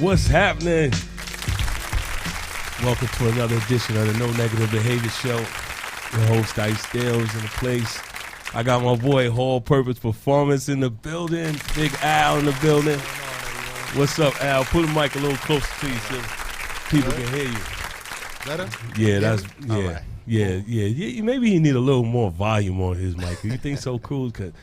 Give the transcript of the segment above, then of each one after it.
What's happening? Welcome to another edition of the No Negative Behavior Show. Your host, Ice Dale's in the place. I got my boy, All Purpose Performance in the building. Big Al in the building. What's up, Al? Put the mic a little closer to you so people can hear you. Better? Yeah, that's Right. yeah. Maybe he need a little more volume on his mic. You think so cool? Because,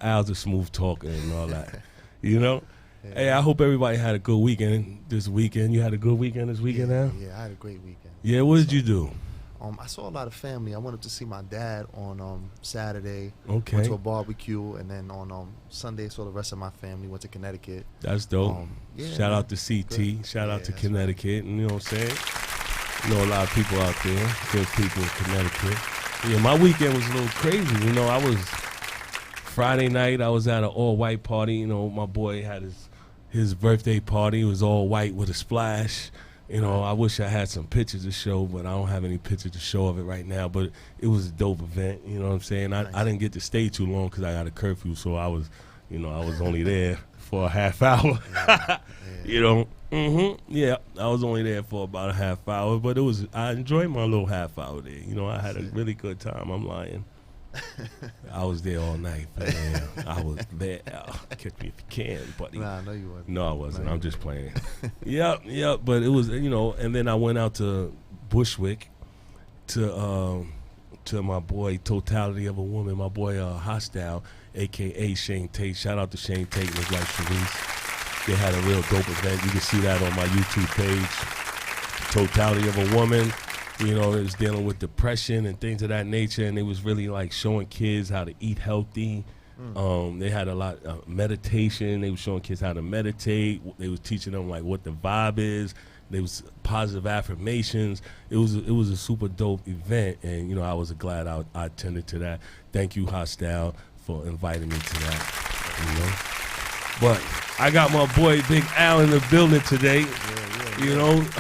Al's a smooth talker and all that. Yeah. Hey, I hope everybody had a good weekend this weekend. You had a good weekend this weekend, Al? Yeah, I had a great weekend. Yeah, what did you do? I saw a lot of family. I went up to see my dad on Saturday. Okay. Went to a barbecue, and then on Sunday saw the rest of my family. Went to Connecticut. That's dope. Shout out to CT. Good. Shout out to that's Connecticut. You know what I'm saying? You know a lot of people out there. Good people in Connecticut. Yeah, my weekend was a little crazy. I was Friday night. I was at an all-white party. My boy had his birthday party. It was all white with a splash. I wish I had some pictures to show, but I don't have any pictures to show of it right now. But it was a dope event. You know what I'm saying? I didn't get to stay too long because I got a curfew, so I was only there for a half hour. Yeah, I was only there for about a half hour, but I enjoyed my little half hour there. I had a really good time. I'm lying. I was there all night, man. I was there. Catch me if you can, buddy. Nah, no, you wasn't. No, I wasn't. No, I'm just playing. Yep. But it was, and then I went out to Bushwick to my boy Totality of a Woman, my boy Hostile, a.k.a. Shane Tate. Shout out to Shane Tate and his wife Sharice. They had a real dope event. You can see that on my YouTube page. Totality of a Woman. It was dealing with depression and things of that nature, and it was really like showing kids how to eat healthy. They had a lot of meditation. They were showing kids how to meditate. They was teaching them like what the vibe is. There was positive affirmations. It was a super dope event, and I was glad I attended to that. Thank you, Hostile, for inviting me to that. But I got my boy Big Al in the building today.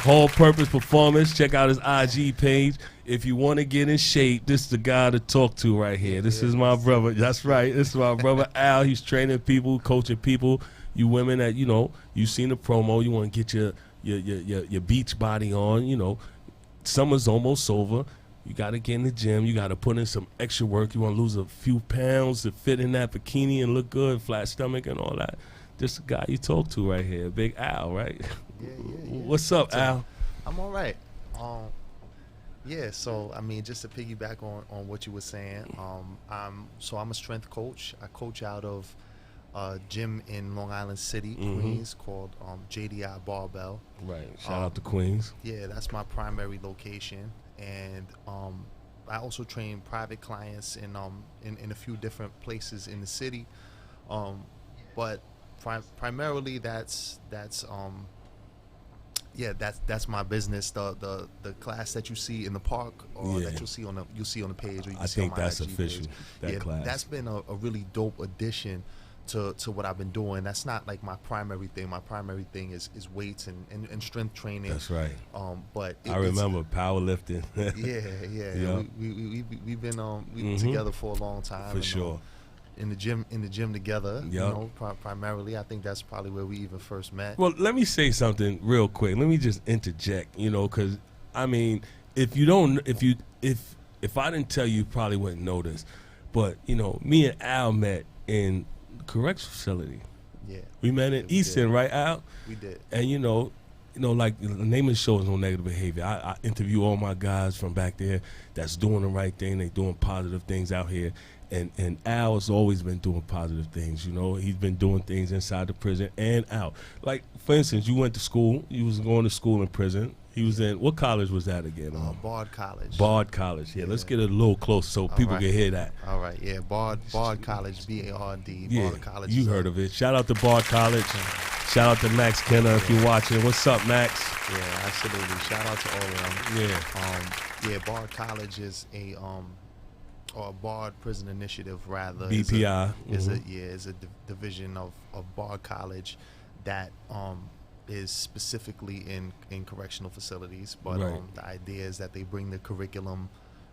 Whole Purpose Performance. Check out his IG page. If you want to get in shape, this is the guy to talk to right here. This is my brother. That's right. This is my brother Al. He's training people, coaching people. You women that, you seen the promo. You want to get your beach body on. Summer's almost over. You got to get in the gym. You got to put in some extra work. You want to lose a few pounds to fit in that bikini and look good, flat stomach and all that. This is the guy you talk to right here, Big Al, right? Yeah. What's up, Al? I'm all right. So just to piggyback on what you were saying, I'm a strength coach. I coach out of a gym in Long Island City, Queens, called JDI Barbell. Right. Shout out to Queens. Yeah, that's my primary location, and I also train private clients in a few different places in the city, but primarily that's my business. The class that you see in the park, or that you'll see on the page, or you can see on my that's IG official. page. Class. That's been a really dope addition to what I've been doing. That's not like my primary thing. My primary thing is weights and strength training. That's right. But I remember powerlifting. Yeah. We've been together for a long time. For sure. In the gym together. Primarily, I think that's probably where we even first met. Well, let me say something real quick. Let me just interject. Because if I didn't tell you, you probably wouldn't know this. But me and Al met in the correctional facility. Yeah. We met in Easton, right, Al? We did. And like the name of the show is No Negative Behavior. I interview all my guys from back there that's doing the right thing. They doing positive things out here. And Al has always been doing positive things. He's been doing things inside the prison and out. Like, for instance, you went to school. You was going to school in prison. He was in, what college was that again? Bard College. Bard College. Yeah, let's get it a little close so people can hear that. All right, yeah, Bard College, B-A-R-D, Bard College. You heard of it. Shout out to Bard College. Shout out to Max Kenner if you're watching. What's up, Max? Yeah, absolutely. Shout out to all of them. Yeah. Bard College is or Bard Prison Initiative, rather. BPI. Is a division of Bard College that is specifically in correctional facilities. But the idea is that they bring the curriculum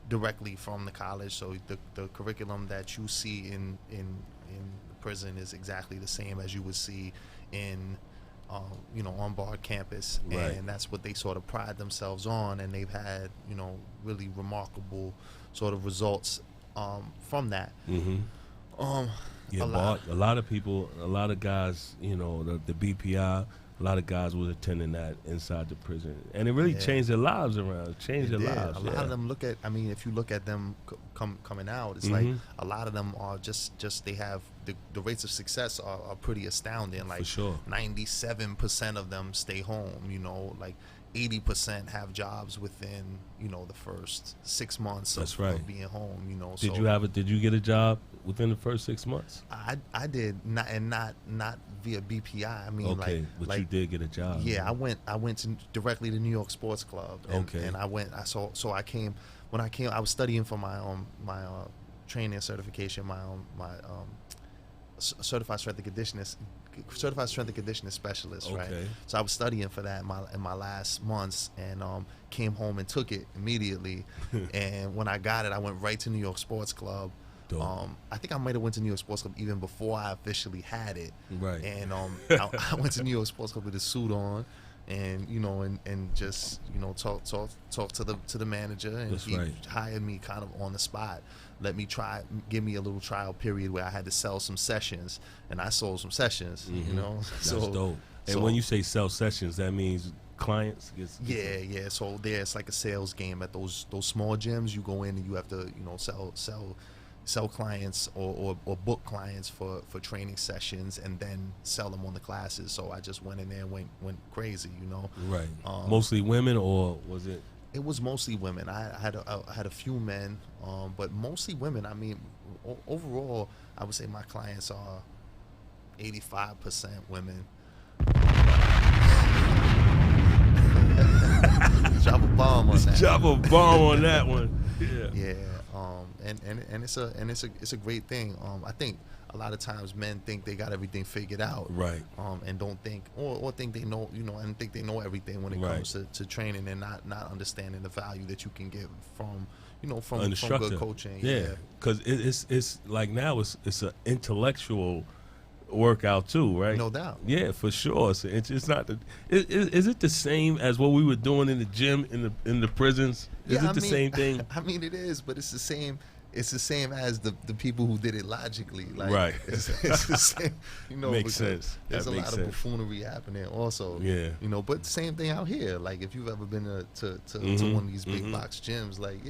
directly from the college. So the curriculum that you see in prison is exactly the same as you would see in on Bard campus, Right. and that's what they sort of pride themselves on, and they've had really remarkable sort of results from that. Mm-hmm. Yeah, a lot of people, a lot of guys, the BPI, a lot of guys was attending that inside the prison, and it really changed their lives around. Changed their lives. A lot of them if you look at them coming out, it's like a lot of them are just they have the rates of success are pretty astounding. Like, for sure, 97% of them stay home. Like 80% have jobs within the first 6 months of being home. Did you get a job within the first 6 months? I did, not via BPI. I mean, okay, but you did get a job. Yeah, I went directly to New York Sports Club. And, okay, and I came. I was studying for my training certification, my certified strength and conditioning specialist, right? Okay. So I was studying for that in my last months, and came home and took it immediately. And when I got it, I went right to New York Sports Club. I think I might have went to New York Sports Club even before I officially had it. Right. And I went to New York Sports Club with a suit on, and and just talk to the manager, and he hired me kind of on the spot. Give me a little trial period where I had to sell some sessions, and I sold some sessions. That's dope. And when you say sell sessions, that means clients. Yeah. So there's like a sales game at those small gyms. You go in and you have to sell clients or book clients for training sessions, and then sell them on the classes. So I just went in there and went crazy. Right. Mostly women, or was it? It was mostly women. I had a few men, but mostly women. I mean, overall, I would say my clients are 85% women. Drop a bomb on that. Drop a bomb on that one. Yeah. Yeah. And it's a great thing. I think a lot of times men think they got everything figured out, right? And don't think or think they know, and think they know everything when it comes to training, and not understanding the value that you can get from good coaching. Yeah, because it's like now it's an intellectual workout too, right? No doubt. Yeah, for sure. So it's not is it the same as what we were doing in the gym in the prisons? Is it the same thing? I mean, it is, but it's the same. It's the same as the people who did it logically. Like, right. It's the same. Makes sense. There's a lot of buffoonery happening also. Yeah. But the same thing out here. Like, if you've ever been to one of these big box gyms, like,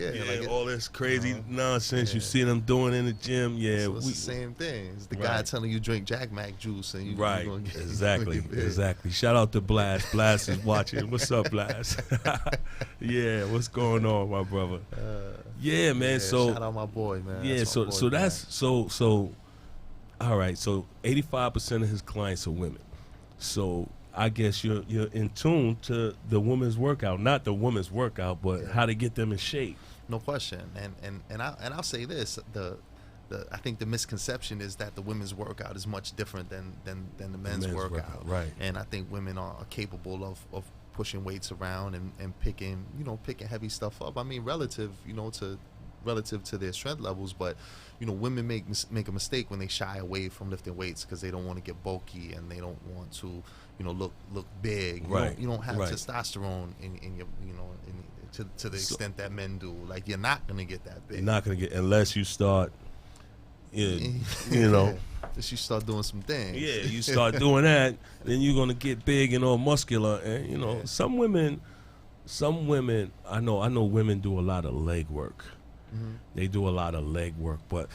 all this crazy nonsense you see them doing in the gym. Yeah. So it's the same thing. It's the guy telling you drink Jack Mac juice, and you're gonna get, exactly. Shout out to Blast. Blast is watching. What's up, Blast? Yeah. What's going on, my brother? Yeah, man. Yeah, so shout out my boy, man. Yeah, that's so all right. So 85% of his clients are women. So I guess you're in tune to the women's workout, not the women's workout, but how to get them in shape. No question. And I'll say this: I think the misconception is that the women's workout is much different than the men's workout. Right. And I think women are capable of pushing weights around and picking heavy stuff up. I mean, relative to their strength levels, but women make a mistake when they shy away from lifting weights because they don't want to get bulky and they don't want to look big. Right. You don't have testosterone in your to the extent that men do. Like, you're not gonna get that big. You're not gonna get unless you start. Just you start doing some things. Yeah, you start doing that, then you're gonna get big and all muscular. And some women, I know women do a lot of leg work. Mm-hmm. They do a lot of leg work, but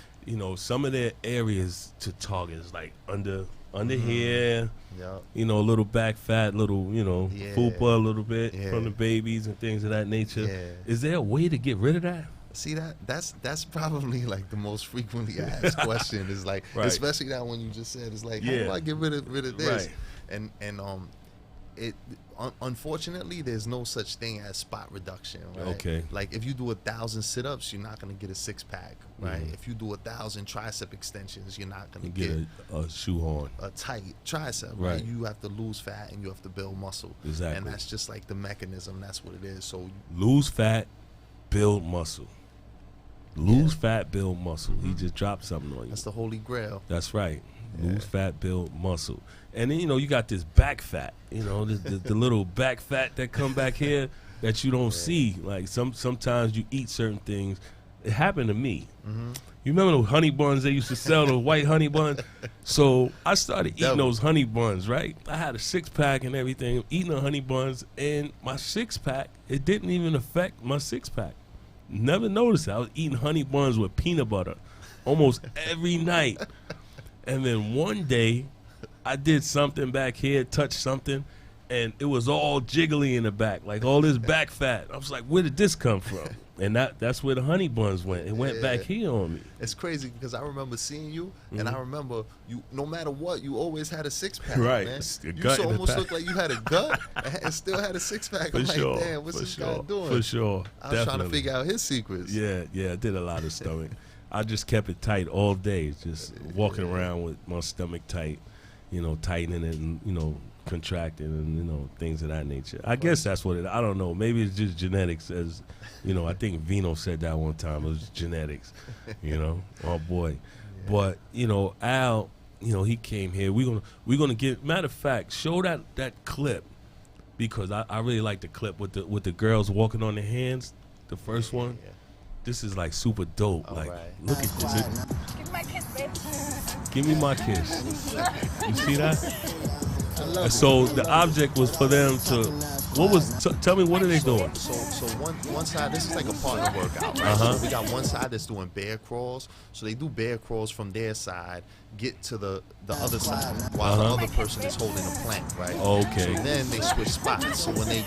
some of their areas to target is like under here. Yep. A little back fat, little fupa a little bit from the babies and things of that nature. Yeah. Is there a way to get rid of that? See, that's probably like the most frequently asked question is like, especially that one you just said, is like, how do I get rid of this? Right. And unfortunately, there's no such thing as spot reduction, right? Okay. Like, if you do 1,000 sit-ups, you're not gonna get a 6-pack, right? Mm-hmm. If you do 1,000 tricep extensions, you're not gonna get a shoehorn, a tight tricep, right? You have to lose fat and you have to build muscle. Exactly. And that's just like the mechanism. That's what it is. So lose fat, build muscle. Lose fat, build muscle. He just dropped something on you. That's the holy grail. That's right. Lose fat, build muscle. And then, you got this back fat, the little back fat that come back here that you don't see. Like sometimes you eat certain things. It happened to me. Mm-hmm. You remember those honey buns they used to sell, those white honey buns? So I started eating those honey buns, right? I had a 6-pack and everything, eating the honey buns, and my 6-pack, it didn't even affect my 6-pack. Never noticed it. I was eating honey buns with peanut butter almost every night. And then one day, I did something back here, touched something, and it was all jiggly in the back, like all this back fat. I was like, where did this come from? And that's where the honey buns went. It went back here on me. It's crazy because I remember seeing you, and I remember you. No matter what, you always had a 6-pack. Right, man. You almost looked like you had a gut and still had a 6-pack. I'm like, damn, what's this guy doing? For sure, I was trying to figure out his secrets. Yeah, I did a lot of stomach. I just kept it tight all day, just walking around with my stomach tight, tightening it and contracting and things of that nature. I guess that's what I don't know. Maybe it's just genetics. As I think Vino said that one time. It was genetics. Oh boy. Yeah. But Al, he came here. We're gonna get. Matter of fact, show that clip because I really like the clip with the girls walking on their hands. The first one. Yeah. This is like super dope. All like, look at this. Give me my kiss, babe. Give me my kiss. You see that? So the object was for them to. Tell me, what are they doing? So one side, this is like a partner workout, right? So we got one side that's doing bear crawls. So they do bear crawls from their side, get to the other side while the other person is holding a plank, right? Okay. So then they switch spots. So when they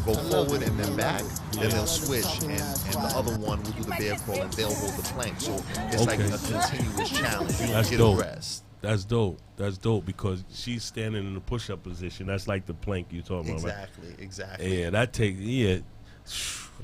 go forward and then back, then they'll switch, and the other one will do the bear crawl and they'll hold the plank. So it's like a continuous challenge. You don't get a rest. That's dope. That's dope because she's standing in the push-up position. That's like the plank you're talking about. Exactly. Yeah, that takes. Yeah.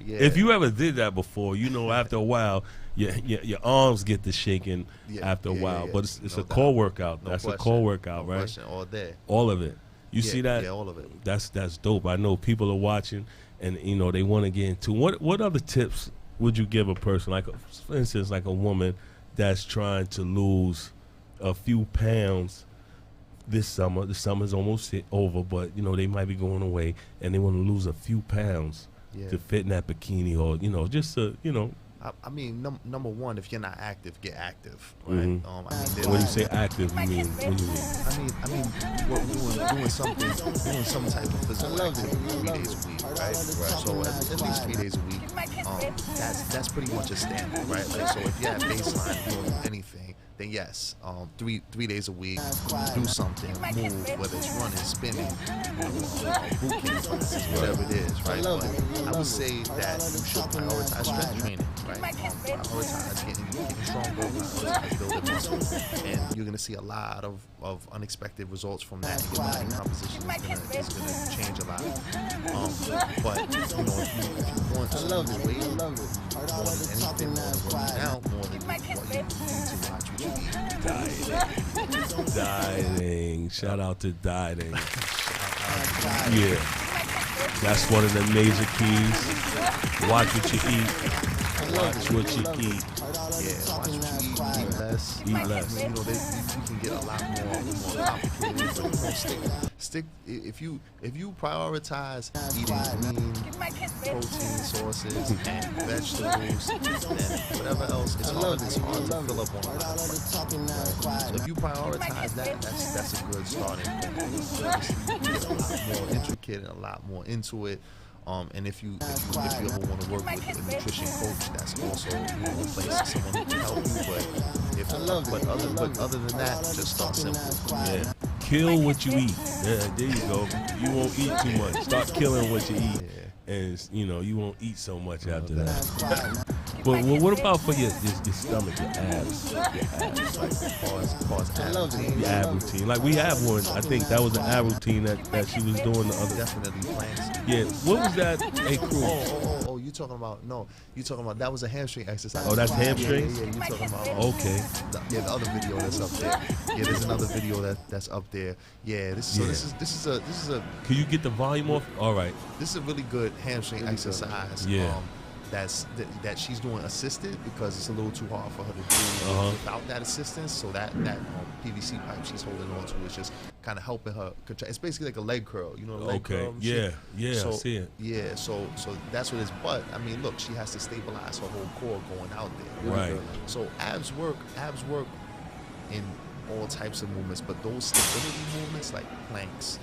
If you ever did that before, after a while, your arms get to shaking after a while. But it's a core workout. That's a core workout, right? Question all day. All of it. You see that? Yeah, all of it. That's dope. I know people are watching, and they want to get into. What other tips would you give a person, like for instance, like a woman that's trying to lose a few pounds this summer? The summer's almost over, but they might be going away and they want to lose a few pounds to fit in that bikini, or just to I mean, number one, if you're not active, get active, right? When you say active, you mean what do you mean? I mean, doing some type of physical activity 3 days a week, right? So at least 3 days a week. That's pretty much a standard, right? Like, so if you're at baseline doing anything, then yes, 3 days a week, do something, move, whether it's running, spinning, boot camp classes, whatever it is, right? But I would say that you should prioritize strength training, right? Prioritize getting stronger, prioritize building muscle, and you're gonna see a lot of unexpected results from that. Your body composition is gonna change a lot. But if you want to lose weight, more than anything, more than working out, more than what you need to watch what you eat. Dieting. Shout out to dieting. Yeah. That's one of the major keys. Watch what you eat. Watch what you eat. Yeah, watch what you eat. Eat less. Eat less. You can get a lot more complicated, but stick. If you prioritize eating lean, protein sources and vegetables and whatever else, it's hard to fill up on a lot of plates. So if you prioritize that, that's a good starting point. You get a lot more intricate and a lot more into it. And if you ever want to work with a nutrition coach, that's also a place, someone who can help you. But other than that, just start simple. Yeah. Kill what you eat. Yeah, there you go. You won't eat too much. Start killing what you eat. And you won't eat so much after that. But what about for your stomach, your abs? Like ab routine. The ab routine. Like we have one. I think that was an ab routine that she was doing the other. Definitely planks. Yeah. What was that? Hey, Cruz. Oh, you talking about that was a hamstring exercise. Oh, that's hamstrings? Yeah, you talking about okay. The other video that's up there. Yeah, there's another video that's up there. Yeah, this is a Can you get the volume off? All right. This is a really good hamstring exercise. Yeah. that she's doing assisted because it's a little too hard for her to do without that assistance. So that PVC pipe she's holding on to is just kind of helping her. It's basically like a leg curl, you know. Leg curl yeah, so, I see it. Yeah, so that's what it's. But I mean, look, she has to stabilize her whole core going out there. Right. So abs work in all types of movements, but those stability movements like planks,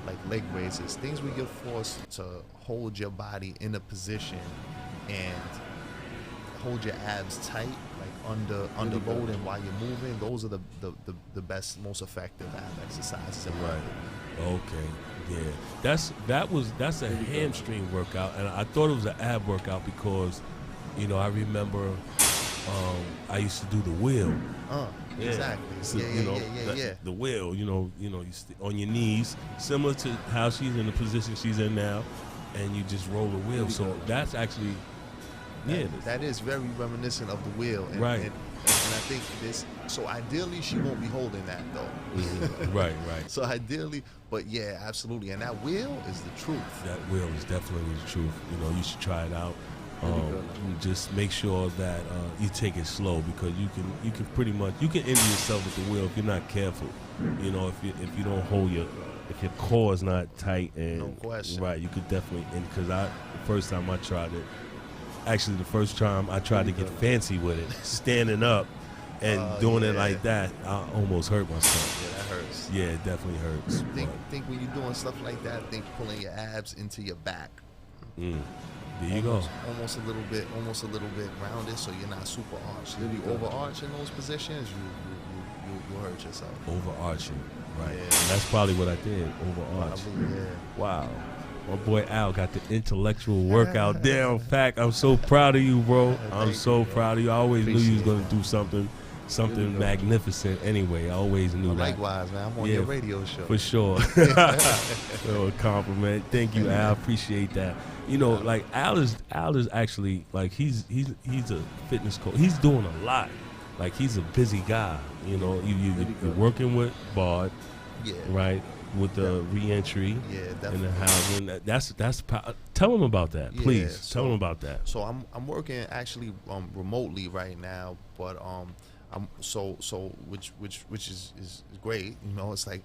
like leg raises, things where you're forced to hold your body in a position and hold your abs tight, like under loading while you're moving. Those are the best, most effective ab exercises in my opinion. Okay, yeah, that's a hamstring workout, and I thought it was an ab workout because, you know, I remember I used to do the wheel. Exactly. So, yeah. The wheel, you know, you on your knees, similar to how she's in the position she's in now, and you just roll the wheel. So that's actually, that is very reminiscent of the wheel. And, right. And I think this. So ideally, she won't be holding that though. Right. So ideally, but yeah, absolutely. And that wheel is the truth. That wheel is definitely the truth. You know, you should try it out. Just make sure that you take it slow because you can pretty much injure yourself with the wheel if you're not careful. You know, if you don't hold if your core is not tight and no question. Right, you could definitely. And because the first time I tried it, actually the first time I tried to get fancy with it, standing up and doing it like that, I almost hurt myself. Yeah, that hurts. Yeah, it definitely hurts. Think when you're doing stuff like that, think pulling your abs into your back. There you go. Almost a little bit rounded, so you're not super arched. If you overarch in those positions, you hurt yourself. Overarching, right? Yeah. And that's probably what I did. Overarch. Yeah. Wow. My boy Al got the intellectual workout down. In fact, I'm so proud of you, bro. I'm so proud of you. I always knew you was gonna do something magnificent. Anyway, I always knew that. Likewise, man. I'm on your radio show. For sure. A compliment. Thank you, Al. Appreciate that. You know, like Al is actually like he's a fitness coach. He's doing a lot. Like he's a busy guy. You know, you're working with Bard, right? With the reentry and the housing. That's tell him about that, please. Tell him about that. So I'm working actually remotely right now, but which is great. You know, it's like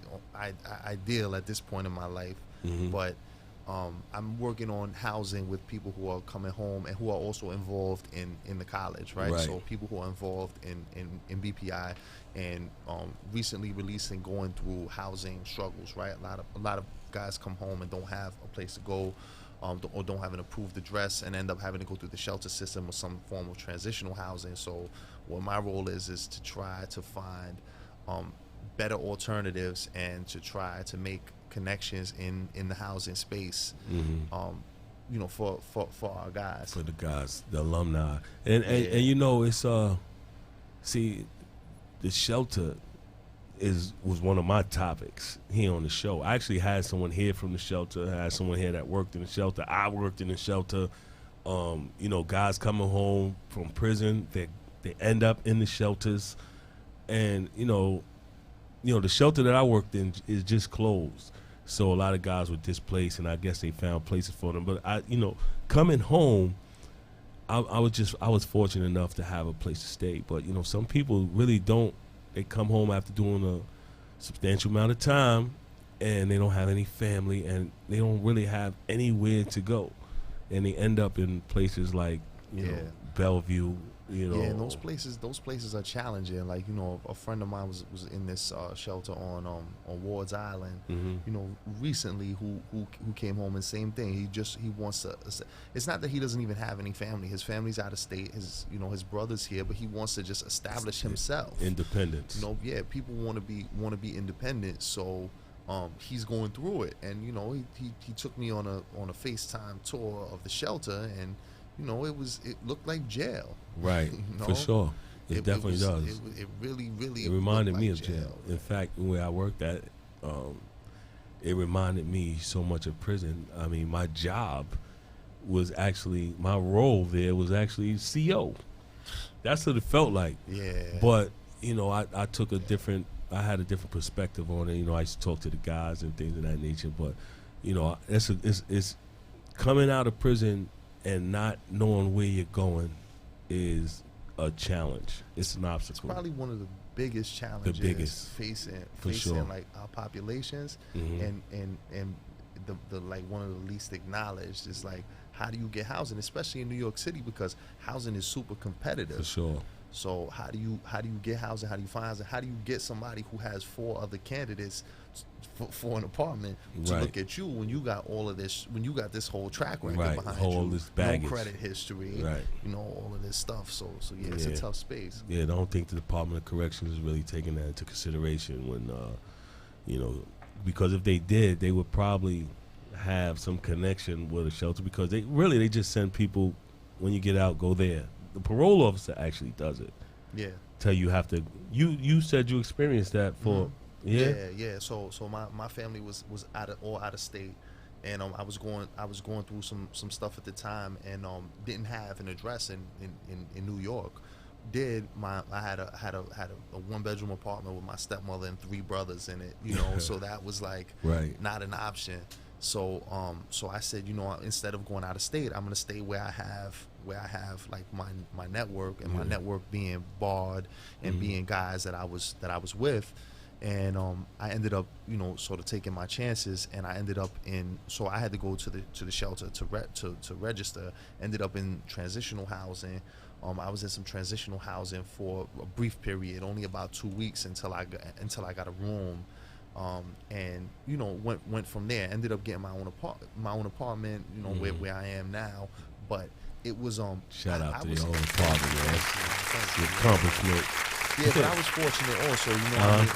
ideal at this point in my life, but. I'm working on housing with people who are coming home and who are also involved in the college, right? So people who are involved in BPI and recently released and going through housing struggles, right? A lot of guys come home and don't have a place to go, or don't have an approved address and end up having to go through the shelter system or some form of transitional housing. So what my role is to try to find better alternatives and to try to make connections in the housing space, you know, for our guys, for the guys, the alumni, and you know, it's see, the shelter was one of my topics here on the show. I actually had someone here from the shelter. I had someone here that worked in the shelter. I worked in the shelter. You know, guys coming home from prison, they end up in the shelters, and you know, the shelter that I worked in is just closed. So a lot of guys were displaced, and I guess they found places for them. But coming home, I was fortunate enough to have a place to stay. But you know, some people really don't. They come home after doing a substantial amount of time, and they don't have any family, and they don't really have anywhere to go, and they end up in places like you know, Bellevue. You know, and those places are challenging. Like, you know, a friend of mine was in this shelter on Ward's Island. You know, recently who came home and same thing. He wants to. It's not that he doesn't even have any family. His family's out of state. His brother's here, but he wants to just establish himself. Independence. You know, people want to be independent. So he's going through it, and you know, he took me on a FaceTime tour of the shelter, and you know, it looked like jail. Right, you know? For sure. It definitely does. It really It reminded me of jail. jail. In fact, where I worked at, it reminded me so much of prison. I mean, my job was actually, my role there was actually CO. That's what it felt like. Yeah. But, you know, I had a different perspective on it. You know, I used to talk to the guys and things of that nature. But, you know, it's coming out of prison and not knowing where you're going is a challenge. It's an obstacle. It's probably one of the biggest challenges facing sure. like our populations, and the like one of the least acknowledged is like, how do you get housing, especially in New York City, because housing is super competitive. For sure. So how do you get housing? How do you find housing? How do you get somebody who has 4 other candidates for an apartment to Right. look at you when you got all of this? When you got this whole track record Right. behind All you, this baggage. no credit history, Right. you know, all of this stuff. So yeah, it's a tough space. Yeah, I don't think the Department of Corrections is really taking that into consideration when, you know, because if they did, they would probably have some connection with a shelter, because they just send people, when you get out, go there. The parole officer actually does it. Yeah. Tell you have to. You said you experienced that for. Yeah. So my family was all out of state, and I was going through some stuff at the time, and didn't have an address in New York. I had a 1-bedroom apartment with my stepmother and 3 brothers in it, you know. So that was like Right. not an option. So I said, you know, instead of going out of state, I'm gonna stay where I have like my network, and my network being Bard and being guys that I was with. And I ended up, you know, sort of taking my chances, and I ended up so I had to go to the shelter to register. Ended up in transitional housing. I was in some transitional housing for a brief period, only about 2 weeks, until I got a room. And you know, went from there. Ended up getting my own apartment, you know, where I am now. But it was Shout out to your own apartment, man. The accomplishment. Yeah, but I was fortunate also. You know, I mean,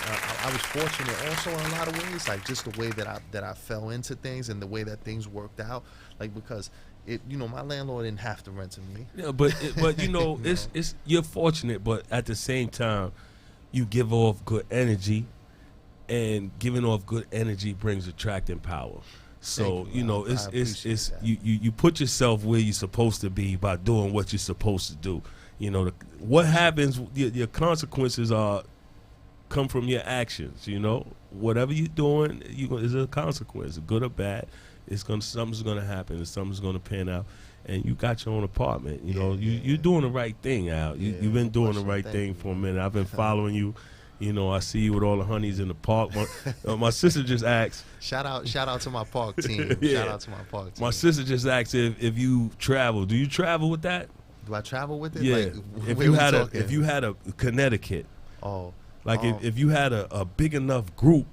I was fortunate also in a lot of ways, like just the way that I fell into things and the way that things worked out. Like, because you know, my landlord didn't have to rent to me. Yeah, but you know, it's you're fortunate, but at the same time, you give off good energy. And giving off good energy brings attracting power. So you know, it's you put yourself where you're supposed to be by doing what you're supposed to do. You know, what happens, your consequences come from your actions. You know, whatever you're doing, is a consequence, good or bad. Something's gonna happen, and something's gonna pan out. And you got your own apartment. You know, you're doing the right thing, Al. You've been doing the right thing for a minute. I've been following you. You know, I see you with all the honeys in the park. My sister just asked. Shout out to my park team. Yeah. Shout out to my park team. My sister just asked if you travel. Do you travel with that? Do I travel with it? Yeah. Like, if you had a Connecticut. Oh. Like if you had a big enough group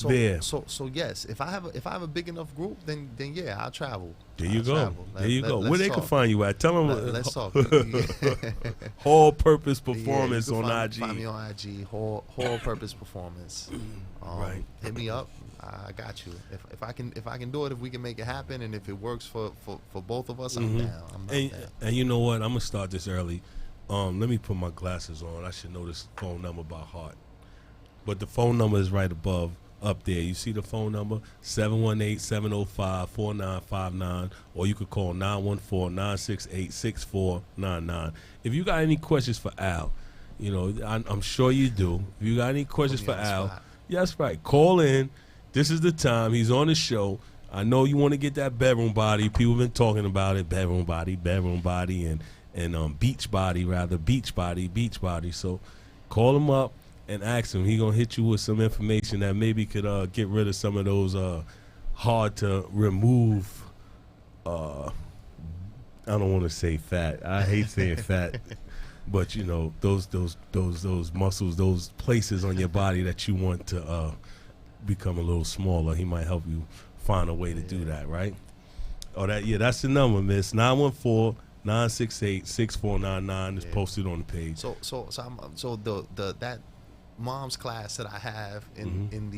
there. So yes, if I have a big enough group, then yeah, I'll travel. There you go. There you go. Where they talk. can find you at? Tell them. Let's talk. Whole Purpose Performance on IG. Find me on IG. Whole Purpose Performance. Right. Hit me up. I got you. If I can do it, if we can make it happen, and if it works for both of us, I'm down. I'm down. And you know what? I'm gonna start this early. Let me put my glasses on. I should know this phone number by heart. But the phone number is right above. Up there, you see the phone number 718-705-4959, or you could call 914-968-6499. If you got any questions for Al, you know, I'm sure you do. If you got any questions for Al, yes, right, call in. This is the time. He's on the show. I know you want to get that bedroom body. People have been talking about it. Bedroom body, and beach body. So call him up and ask him. He gonna hit you with some information that maybe could get rid of some of those hard to remove. I don't want to say fat. I hate saying fat, but you know those muscles, those places on your body that you want to become a little smaller. He might help you find a way to do that, right? That's the number, miss. 914-968-6499 is posted on the page. So that mom's class that I have in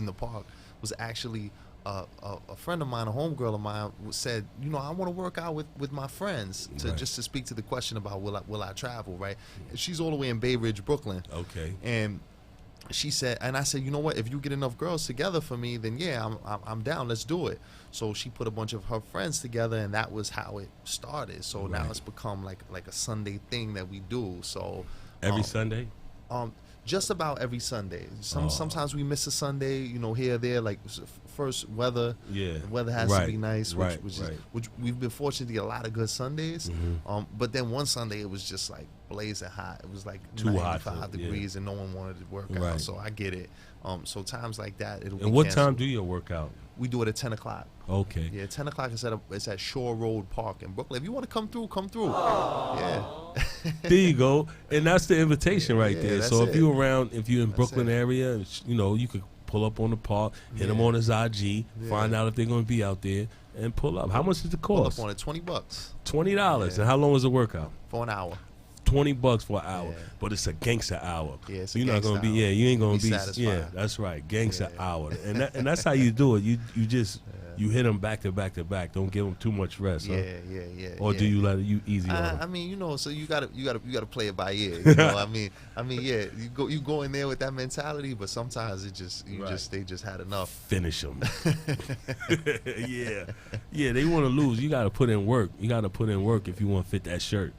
the park was actually a friend of mine, a homegirl of mine, said, you know, I want to work out with my friends just to speak to the question about will I travel, right? And she's all the way in Bay Ridge, Brooklyn. Okay. And she said, and I said, you know what? If you get enough girls together for me, then yeah, I'm down. Let's do it. So she put a bunch of her friends together, and that was how it started. So now it's become like a Sunday thing that we do. So every Sunday. Just about every Sunday. Sometimes we miss a Sunday, here or there. Like first weather. Yeah. The weather has to be nice, which we've been fortunate to get a lot of good Sundays. But then one Sunday it was just like blazing hot. It was like too 95 hot degrees and no one wanted to work out. So I get it. So times like that, it'll be And what canceled. time do you work out? We do it at 10 o'clock. Okay. Yeah, 10 o'clock it's at Shore Road Park in Brooklyn. If you want to come through, come through. Yeah. There you go. And that's the invitation right there. So if you're around, if you're in Brooklyn area, you could pull up on the park, hit him on his IG, find out if they're going to be out there, and pull up. How much does it cost? Pull up on it, $20. $20. Yeah. And how long is the workout? For an hour. $20 for an hour, but it's a gangster hour. Yeah, it's you're not gonna be. Yeah, you ain't gonna be. Yeah, that's right, gangster hour, and that's how you do it. You just you hit them back to back to back. Don't give them too much rest. Yeah, huh? Or do you let it easy on? I mean, so you gotta play it by ear. I mean, yeah, you go in there with that mentality, but sometimes they just had enough. Finish them. yeah, they want to lose. You gotta put in work. You gotta put in work if you want to fit that shirt.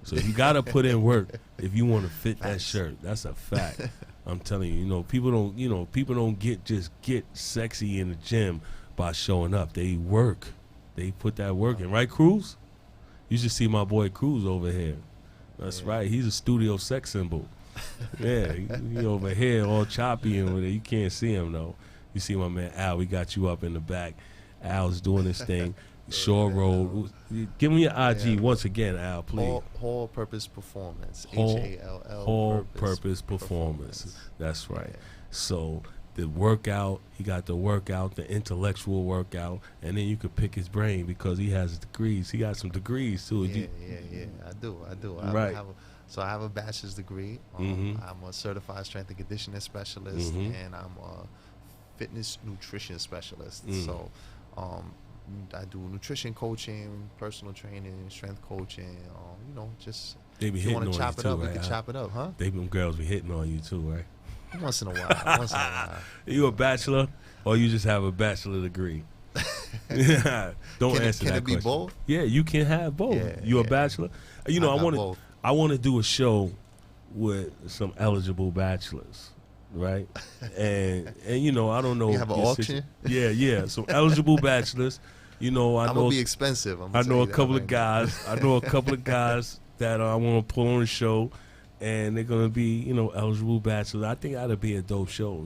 So you gotta put in work if you want to fit that shirt. That's a fact. I'm telling you. People don't get sexy in the gym by showing up. They work. They put that work in. Right, Cruz? You should see my boy Cruz over here. That's right. He's a studio sex symbol. Yeah, he over here all choppy and with it. You can't see him though. You see my man Al. We got you up in the back. Al's doing this thing. Shore Road. Give me your IG once again, Al, please. Whole Purpose Performance. HALL. Whole Purpose Performance. That's right. Yeah. So the workout, he got the workout, the intellectual workout, and then you could pick his brain because he has degrees. He got some degrees too. Yeah. I do. Right. I have a bachelor's degree. I'm a certified strength and conditioning specialist, and I'm a fitness nutrition specialist. So, I do nutrition coaching, personal training, strength coaching. Just they be if you want to chop it up, right? we can chop it up, huh? Them girls be hitting on you too, right? Once in a while. Are you a bachelor, or you just have a bachelor degree? Don't answer that question. Can it be both? Yeah, you can have both. You a bachelor? I want to do a show with some eligible bachelors. Right, and I don't know. You have an auction? Yeah. Some eligible bachelors. I know I'm gonna be expensive. I know a couple of guys. I know a couple of guys that I want to pull on the show, and they're gonna be eligible bachelors. I think that'll be a dope show.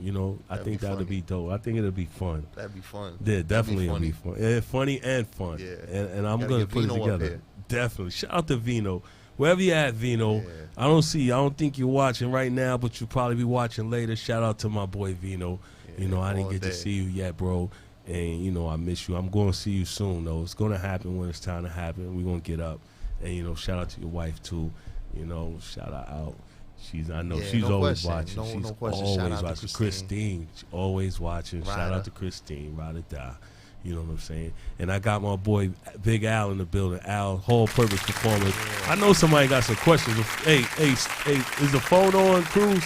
I think that'll be dope. I think it'll be fun. That'd be fun. Yeah, definitely it'll be fun. Yeah, funny and fun. Yeah, and I'm gonna put it together. Definitely. Shout out to Vino. Wherever you at, Vino. I don't think you're watching right now, but you'll probably be watching later. Shout out to my boy Vino. I didn't get to see you yet, bro. And, I miss you. I'm going to see you soon, though. It's going to happen when it's time to happen. We're going to get up. And, shout out to your wife, too. Shout her out. She's always watching. She's always watching. Christine. She's always watching. Shout out to Christine. Ride or die. You know what I'm saying? And I got my boy Big Al in the building. Al, Whole Purpose Performance. I know somebody got some questions. Hey, is the phone on, Cruz?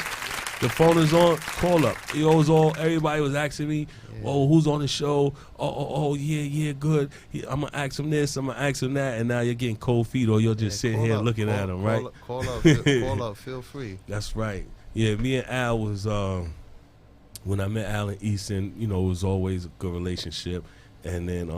The phone is on. Call up. Everybody was asking me, who's on the show? Yeah, good. I'm going to ask him this, I'm going to ask him that, and now you're getting cold feet or you're just sitting here looking at him, right? Call up, feel free. That's right. Yeah, me and Al was, when I met Al in Easton, it was always a good relationship. And then,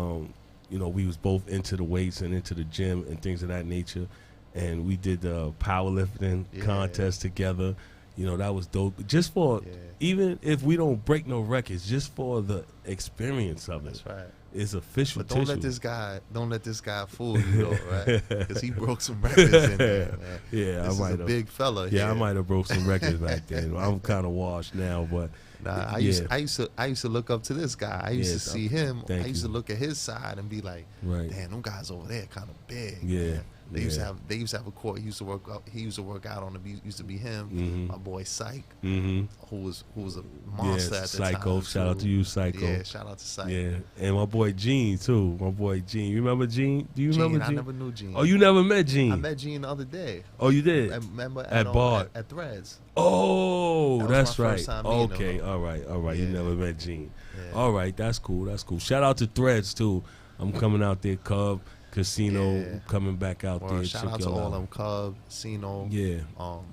we was both into the weights and into the gym and things of that nature. And we did the powerlifting contest together. That was dope. Just for, even if we don't break no records, just for the experience of it. That's right. It's official. But don't let this guy fool you, though, right? Because he broke some records in there, man. Yeah, this is a big fella. Yeah, I might have broke some records back then. I'm kind of washed now, but. Nah, I used to look up to this guy. I used to see him. I used to look at his side and be like, damn, them guys over there kind of big. Yeah. Man. They used to have a court. He used to work out on the. Used to be him. My boy Psych, who was a monster at the Psycho. time. Shout out to you, Psycho. Yeah, shout out to Psych. Yeah, and my boy Gene too. My boy Gene. You remember Gene? Do you remember Gene? I never knew Gene. Oh, you never met Gene? I met Gene the other day. Oh, you did? I remember at Bard at Threads. Oh, that's right. Okay, all right. Yeah. You never met Gene. Yeah. All right, that's cool. Shout out to Threads too. I'm coming out there, Cub. Casino coming back out there. Shout out to all them Cub, Casino. Yeah,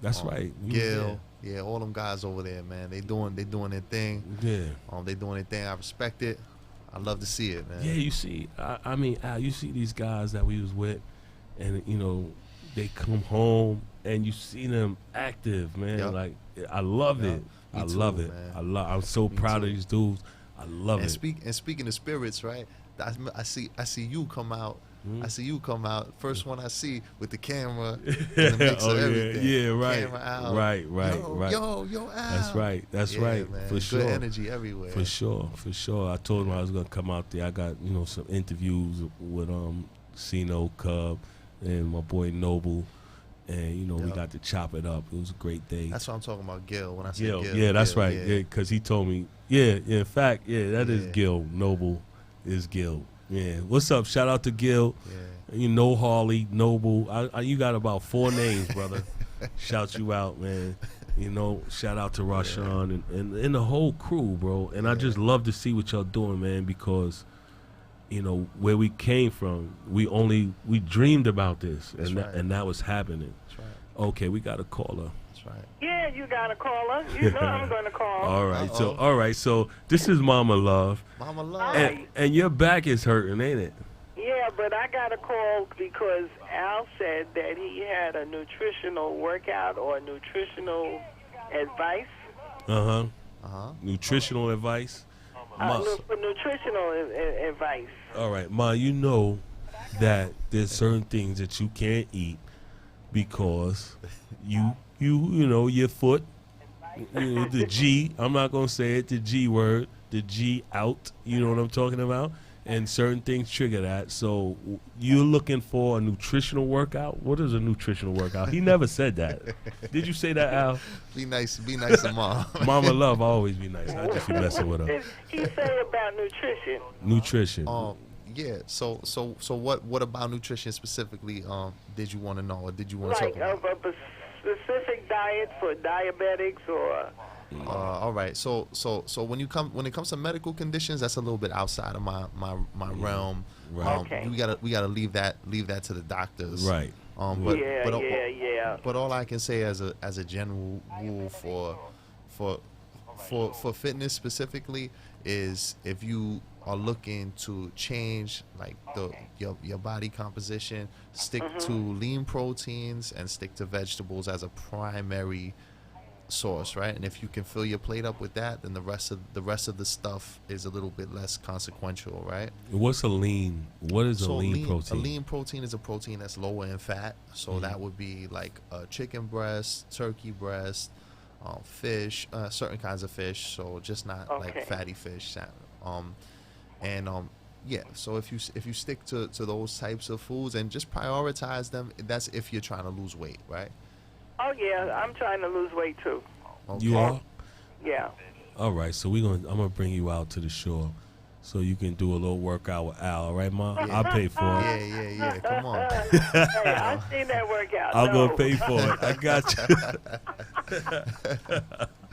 that's right. Gil. Yeah, all them guys over there, man. They doing their thing. Yeah. They doing their thing. I respect it. I love to see it, man. Yeah, you see, I mean, Al, you see these guys that we was with, and you know, they come home and you see them active, man. Yep. Like, I love Yep. it. Me I too, love it. man. I'm so Me proud too. of these dudes. I love And it. speaking of spirits, right? I see you come out. Mhm. I see you come out. First one I see with the camera and the mix Oh, of yeah, everything. yeah, right. Camera out. Right, Yo, Al. That's right. That's Yeah, right. man. For Good sure. energy everywhere. For sure. I told him I was gonna come out there. I got, you know, some interviews with Cino, Cub, and my boy Noble, and you know, we Yep. got to chop it up. It was a great day. That's what I'm talking about, Gil. When I say Gil, Gil, yeah, that's Gil, right. Yeah, because he told me. Yeah, in fact, yeah, that is Yeah. Gil. Noble is Gil. Yeah, what's up? Shout out to Gil. Yeah. You know Harley, Noble. You got about 4 names, brother. Shout you out, man. You know, shout out to Rashawn and the whole crew, bro. And I just love to see what y'all doing, man, because you know where we came from. We dreamed about this, That's and right. that was happening. That's right. Okay, we got a caller. That's right. Yeah, you got a caller. You know I'm going to call. All right. So this is Mama Love, Mama Love. and your back is hurting, ain't it? Yeah, but I got a call because Al said that he had a nutritional workout or nutritional advice. Nutritional advice. For nutritional advice. All right, Ma. You know that there's certain things that you can't eat because you know your foot. You know, the G. I'm not gonna say it. The G word. The G out. You know what I'm talking about. And certain things trigger that. So you're looking for a nutritional workout? What is a nutritional workout? He never said that. Did you say that, Al? Be nice to Mom. Mama Love always be nice. I just be messing with What her. did he say about nutrition? Nutrition. Yeah. So what about nutrition specifically? Did you want to know, or did you want to Like talk about? a specific diet for diabetics or... All right. So when it comes to medical conditions, that's a little bit outside of my realm. Right. Okay. We gotta leave that to the doctors. Right. But all I can say as a general rule for fitness specifically is if you are looking to change like your body composition, stick to lean proteins and stick to vegetables as a primary source, right? And if you can fill your plate up with that, then the rest of the stuff is a little bit less consequential, right? What's a lean? What is a lean protein? A lean protein is a protein that's lower in fat. So that would be like a chicken breast, turkey breast, fish, certain kinds of fish. So just not like fatty fish. Yeah. So if you stick to those types of foods and just prioritize them, that's if you're trying to lose weight, right? Oh, yeah, I'm trying to lose weight, too. Okay. You are? Yeah. All right, so I'm gonna bring you out to the shore so you can do a little workout with Al, all right, Ma? I'll pay for it. Yeah. Come on. Hey, I've seen that workout. I'm gonna pay for it. I got you.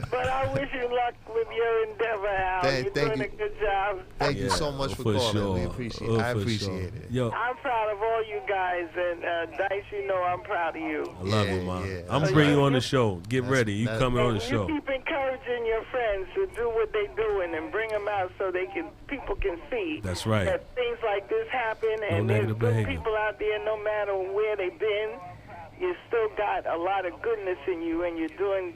But I wish you luck with your endeavor, Al. You're doing a good job. Thank you so much for calling. Sure. We appreciate it. I appreciate it. Yo, I'm proud of all you guys, and Dice, you know I'm proud of you. I love Yeah, you, Ma. yeah. I'm gonna bring you on the show. Get ready. You coming on the And show. you keep encouraging your friends to do what they're doing and bring them out so people can see That's right. that things like this happen, and there's negative good behavior. people out there no matter where they've been. You still got a lot of goodness in you, and you're doing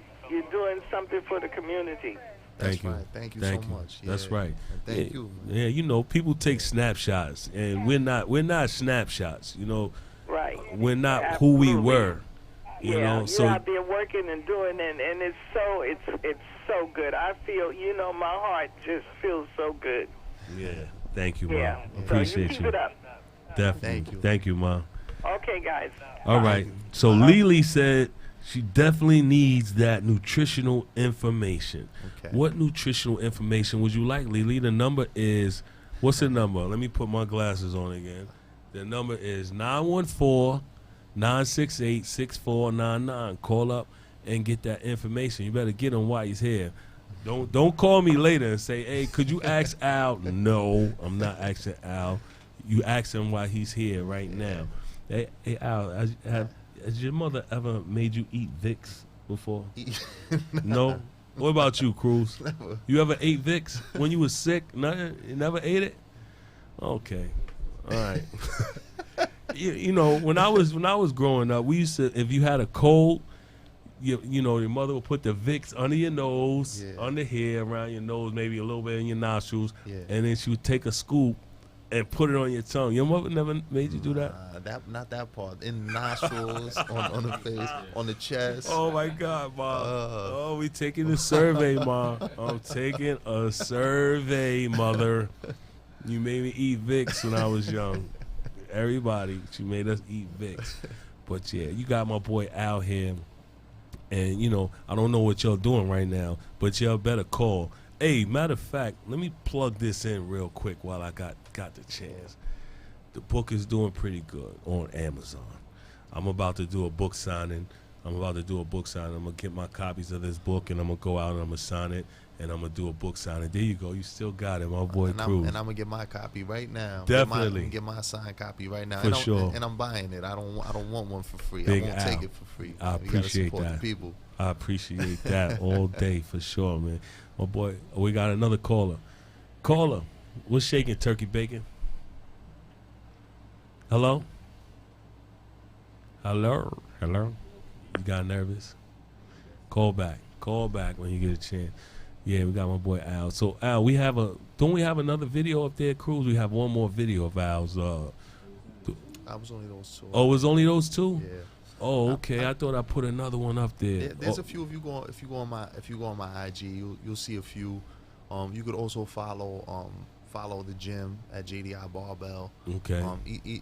something for the community. That's Thank you. right. Thank you Thank so you. much. That's Yeah. right. And thank you. Man. Yeah, you know, people take snapshots, and we're not snapshots. You know, Right. we're not who we Absolutely. were. You Yeah, know, you're so out there working and doing, and it's so good. I feel, my heart just feels so good. yeah. Thank you, Ma. Yeah. Appreciate so you keep it up. Definitely. Thank you. Ma. Okay, guys. All right. So Lily said she definitely needs that nutritional information. Okay. What nutritional information would you like, Lily? The number is, what's the number? Let me put my glasses on again. The number is 914-968-6499. Call up and get that information. You better get him while he's here. Don't call me later and say, hey, could you ask Al? No, I'm not asking Al. You ask him while he's here right now. Hey Al, has your mother ever made you eat Vicks before? Nah, No. What about you, Cruz? never. You ever ate Vicks when you was sick? Nothing. You never ate it. Okay. All right. You know, when I was growing up, we used to, if you had a cold, you know, your mother would put the Vicks under your nose, Yeah. under here, around your nose, maybe a little bit in your nostrils, Yeah. and then she would take a scoop and put it on your tongue. Your mother never made you do that? Not that part. In nostrils, on the face, on the chest. Oh my God, Mom. We taking a survey, Mom. I'm taking a survey, Mother. You made me eat Vicks when I was young. Everybody, she made us eat Vicks. But yeah, you got my boy Al here. And, you know, I don't know what y'all doing right now, but y'all better call. Hey, matter of fact, let me plug this in real quick while I got the chance. The book is doing pretty good on Amazon. I'm about to do a book signing. I'm going to get my copies of this book, and I'm going to go out and I'm going to sign it, and I'm going to do a book signing. There you go. You still got it, my boy Cruz. And I'm going to get my copy right now. Definitely. Get my signed copy right now. For sure. And I'm buying it. I don't want one for free. Big I won't Al. take it for free. I You gotta appreciate support that. the people. I appreciate that all day for sure, man. My boy, we got another caller. Caller, what's shaking, turkey bacon? Hello? Hello? You got nervous? Call back when you get a chance. Yeah, we got my boy Al. So Al, don't we have another video up there, Cruz? We have one more video of Al's. I was only those two. Oh, it was only those two? Yeah. Oh, okay. I thought I put another one up there. There's a few. If you go on my IG, you'll see a few. You could also follow the gym at JDI Barbell. Okay.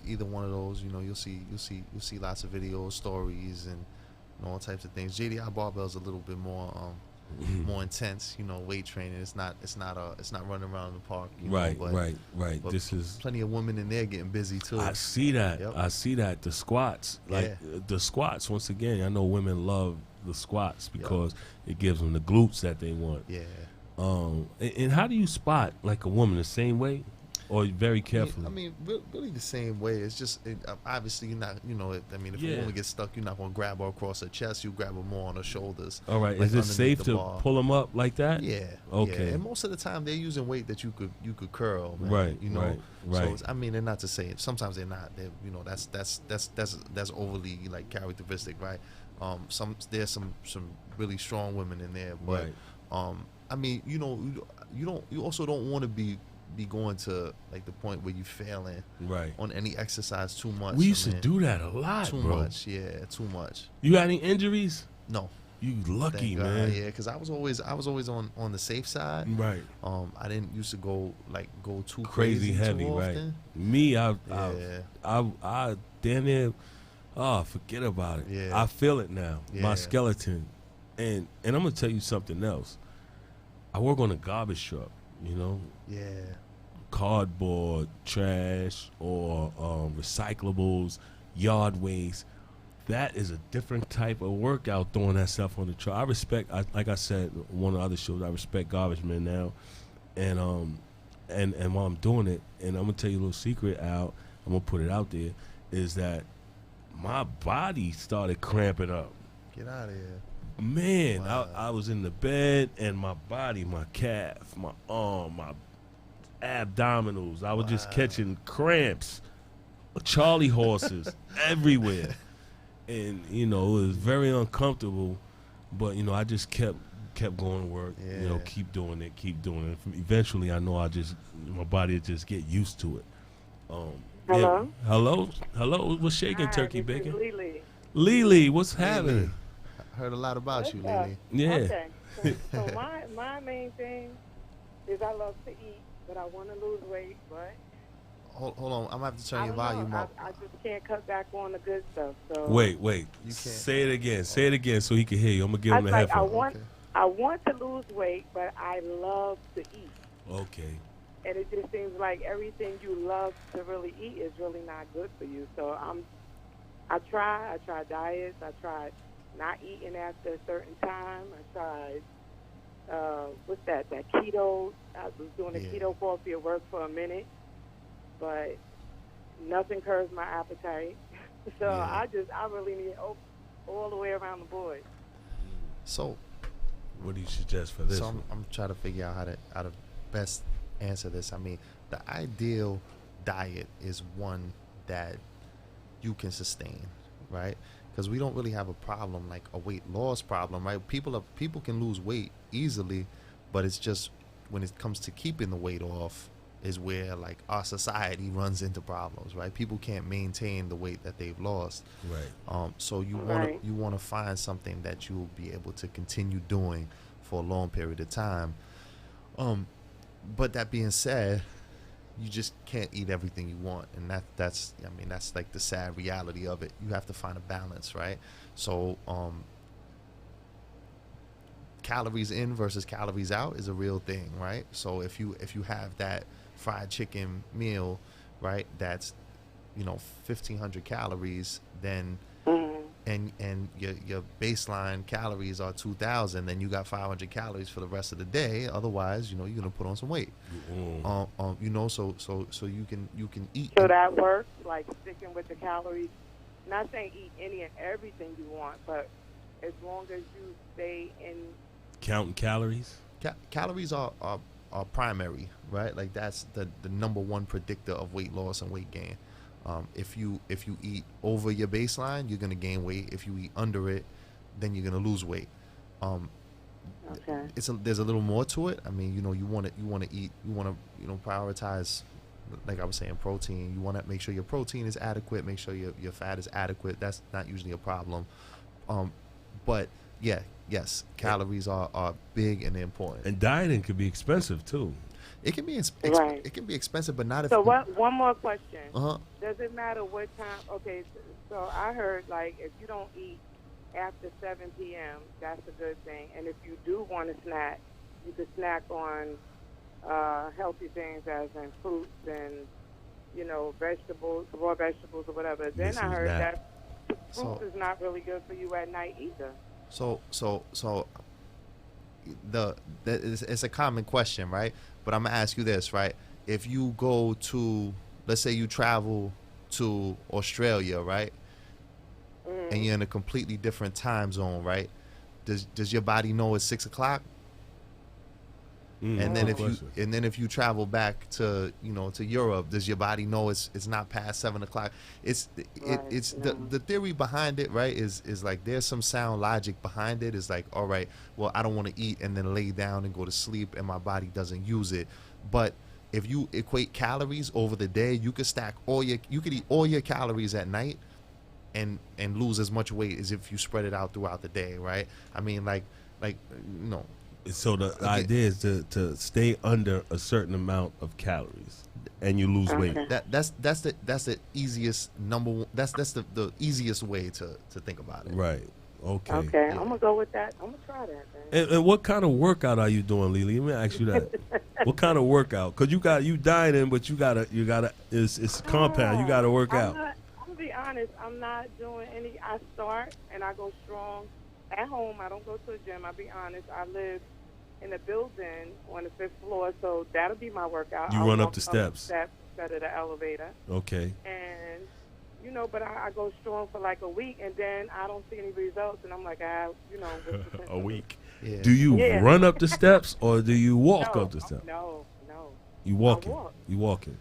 Either one of those, you know, you'll see lots of videos, stories, and all types of things. JDI Barbell is a little bit more more intense, you know, weight training. It's not running around in the park. You Right, know, right. but This is. plenty of women in there getting busy too. I see that. Yep. I see that. The squats, like the squats. Once again, I know women love the squats because it gives them the glutes that they want. Yeah. And how do you spot like a woman the same way, or very carefully? I mean, really the same way. It's just obviously you're not. You know, if a woman gets stuck, you're not gonna grab her across her chest. You grab her more on her shoulders. All right. like Is it underneath safe the to bar. pull them up like that? Yeah. Okay. Yeah. And most of the time they're using weight that you could curl. Man, Right. You know. Right. So Right. I mean, they're not to say. Sometimes they're not. They're, you know, that's overly like characteristic, right? There's some really strong women in there, but Right. I mean, you know, you also don't want to be going to like the point where you failing Right. on any exercise too much. We used I to mean, do that a lot, too bro. much. Yeah, too much. You had any injuries? No. You lucky, Thank God, man. yeah, because I was always on the safe side. Right. I didn't used to go too Crazy crazy heavy, too right? often. Me, I damn near. Oh, forget about it. Yeah. I feel it now. My Yeah. skeleton, and I'm gonna tell you something else. I work on a garbage truck. You know, Yeah, cardboard, trash, or recyclables, yard waste. That is a different type of workout throwing that stuff on the truck. I respect, like I said, one of the other shows, I respect garbage men now. And while I'm doing it, and I'm going to tell you a little secret, Al, I'm going to put it out there, is that my body started cramping up. get out of here. Man, Wow. I was in the bed, and my body, my calf, my arm, my abdominals, I was just Wow. catching cramps, Charlie horses everywhere. And, you know, it was very uncomfortable, but, you know, I just kept going to work, you know, Yeah. keep doing it. Eventually, I know my body would just get used to it. Hello? Hello, what's shaking, Hi, turkey this is bacon? Lily. Lily, what's happening? I heard a lot about you, What's up? Lily. Yeah. Okay. So my main thing is I love to eat, but I want to lose weight, but Hold on, I'm gonna have to turn I your don't know. volume up. I just can't cut back on the good stuff. So Wait. You can't. Say it again so he can hear you. I'm going to give I him the like I headphones. want Okay. I want to lose weight, but I love to eat. Okay. And it just seems like everything you love to really eat is really not good for you. So I try diets. I tried not eating after a certain time. I tried what's that keto. I was doing a Yeah. keto coffee at work for a minute, but nothing curbs my appetite. So Yeah. I really need all the way around the board. So, What do you suggest for this so one? I'm trying to figure out how to best answer this. I mean, the ideal diet is one that you can sustain, right? Because we don't really have a problem like a weight loss problem, right? People can lose weight easily, but it's just when it comes to keeping the weight off is where like our society runs into problems, right? People can't maintain the weight that they've lost. Right. So Right. you want to find something that you will be able to continue doing for a long period of time. But that being said, you just can't eat everything you want, and that's I mean that's like the sad reality of it. You have to find a balance, right? So calories in versus calories out is a real thing, right? So if you have that fried chicken meal, right, that's 1,500 calories, then and your baseline calories are 2,000, then you got 500 calories for the rest of the day. Otherwise, you're gonna put on some weight. So you can eat. So that works, like sticking with the calories. Not saying eat any and everything you want, but as long as you stay in. Counting calories. Calories are primary, right? Like that's the number one predictor of weight loss and weight gain. If you eat over your baseline, you're gonna gain weight. If you eat under it, then you're gonna lose weight. Okay. There's a little more to it. I mean, you want to prioritize, like I was saying, protein. You want to make sure your protein is adequate. Make sure your fat is adequate. That's not usually a problem. But yes, calories are big and important. And dieting could be expensive too. It can be Right. it can be expensive, but not if. So one more question. Uh-huh. Does it matter what time? Okay, so I heard like if you don't eat after 7 p.m., that's a good thing. And if you do want to snack, you could snack on healthy things as in fruits and vegetables, raw vegetables or whatever. Then This I is heard that. that fruits is not really good for you at night either. So it's a common question, right? But I'm gonna ask you this, right? If you go to, let's say you travel to Australia, right? And you're in a completely different time zone, right? Does your body know it's 6 o'clock? And then if you travel back to to Europe, does your body know it's not past 7 o'clock? It's the theory behind it, right? Is like there's some sound logic behind it. It's like, all right, well, I don't want to eat and then lay down and go to sleep, and my body doesn't use it. But if you equate calories over the day, you could you could eat all your calories at night, and lose as much weight as if you spread it out throughout the day, right? I mean, So the idea is to stay under a certain amount of calories, and you lose weight. That's the easiest number one. That's the easiest way to think about it. Right. Okay. Okay, I'm gonna go with that. I'm gonna try that. Then. And what kind of workout are you doing, Lily? Let me ask you that. What kind of workout? Because you dieting, but you gotta it's compound. You gotta work out. I'm gonna be honest. I'm not doing any. I start and I go strong at home. I don't go to a gym. I'll be honest. I live in a building on the 5th floor, so that'll be my workout. You I'll run up walk the steps. Steps instead of the elevator. Okay. And but I go strong for like a week, and then I don't see any results, and I'm like, what's the A week. Yeah. Do you run up the steps or do you walk No, up the steps? No. You walking. walk. You walking.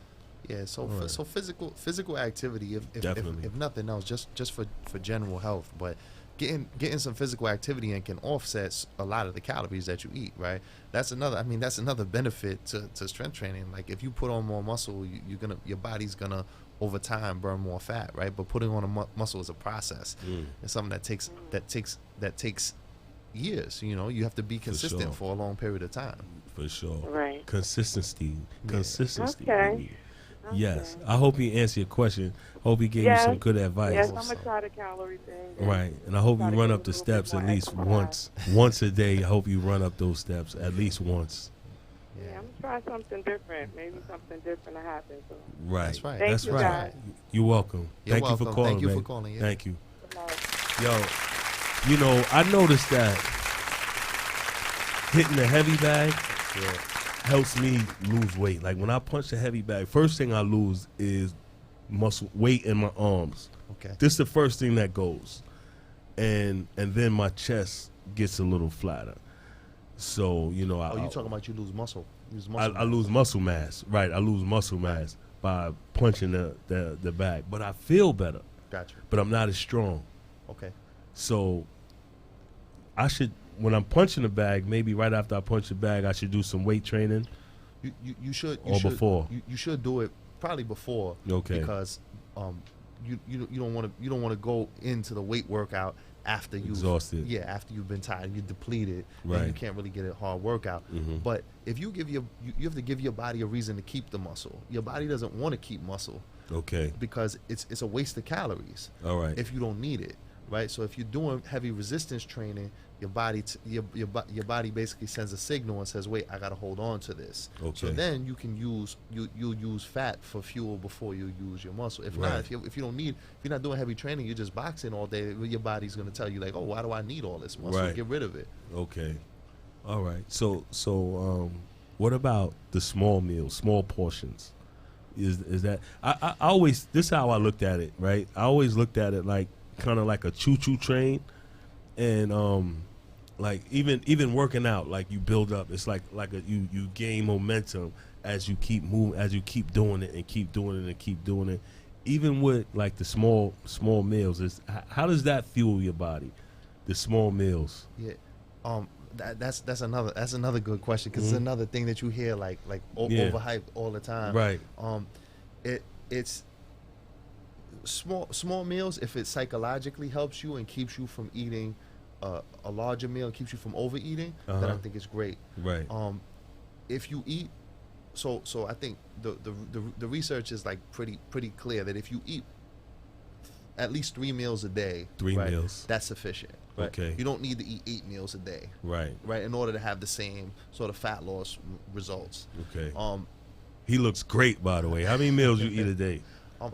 Yeah, so Right. so physical activity, Definitely. if nothing else, just for general health, but getting some physical activity and can offset a lot of the calories that you eat, right? That's another benefit to strength training. Like if you put on more muscle, your body's gonna over time burn more fat, right? But putting on a muscle is a process. It's something that takes years. You have to be consistent sure. for a long period of time. For sure. Right. Consistency. Okay. Yes. I hope he answered your question. Hope he gave you some good advice. Yes, I'm gonna try the calorie thing. Right. And I hope you Try to run get up the a little steps bit at more least exercise. once a day. I hope you run up those steps at least once. Yeah, I'm gonna try something different. Maybe something different will happen. So. Right. That's right. Thank That's you, right. guys. You're welcome. You're Thank you welcome. for calling. Thank you for man. calling, yeah. Thank you. Good night. Yo, I noticed that hitting the heavy bag helps me lose weight. Like when I punch the heavy bag, first thing I lose is muscle weight in my arms. Okay. This is the first thing that goes, and then my chest gets a little flatter. So, you know, you talking about you lose muscle? I lose muscle mass. Right, I lose muscle mass by punching the bag. But I feel better. Gotcha. But I'm not as strong. Okay. So I should, when I'm punching the bag, maybe right after I punch the bag, I should do some weight training. You should. Before. You should do it probably before. Okay. Because you don't want to go into the weight workout after you exhausted. Yeah, after you've been tired, you're depleted, right. and you can't really get a hard workout. Mm-hmm. But if you give you have to give your body a reason to keep the muscle. Your body doesn't want to keep muscle. Okay. Because it's a waste of calories. All right. If you don't need it, right? So if you're doing heavy resistance training, your body your body basically sends a signal and says, "Wait, I got to hold on to this." Okay. So then you can you'll use fat for fuel before you use your muscle. If not, if you don't need, if you're not doing heavy training, you're just boxing all day. Your body's going to tell you like, "Oh, why do I need all this muscle? Right. Get rid of it." Okay. All right. So what about the small meals, small portions? Is that I always, this is how I looked at it, right? I always looked at it like kind of like a choo-choo train, and like even working out, like you build up. It's like you gain momentum as you keep moving, as you keep doing it and keep doing it and keep doing it. Even with like the small meals, how does that fuel your body? The small meals. Yeah. That's another good question, because it's another thing that you hear overhyped all the time. Right. It's small meals. If it psychologically helps you and keeps you from eating a larger meal, and keeps you from overeating, then I think it's great. Right. If you eat, so I think the research is like pretty clear that if you eat at least 3 meals a day, meals, that's sufficient. Right? Okay. You don't need to eat 8 meals a day. Right. Right. In order to have the same sort of fat loss results. Okay. He looks great, by the way. How many meals you eat a day?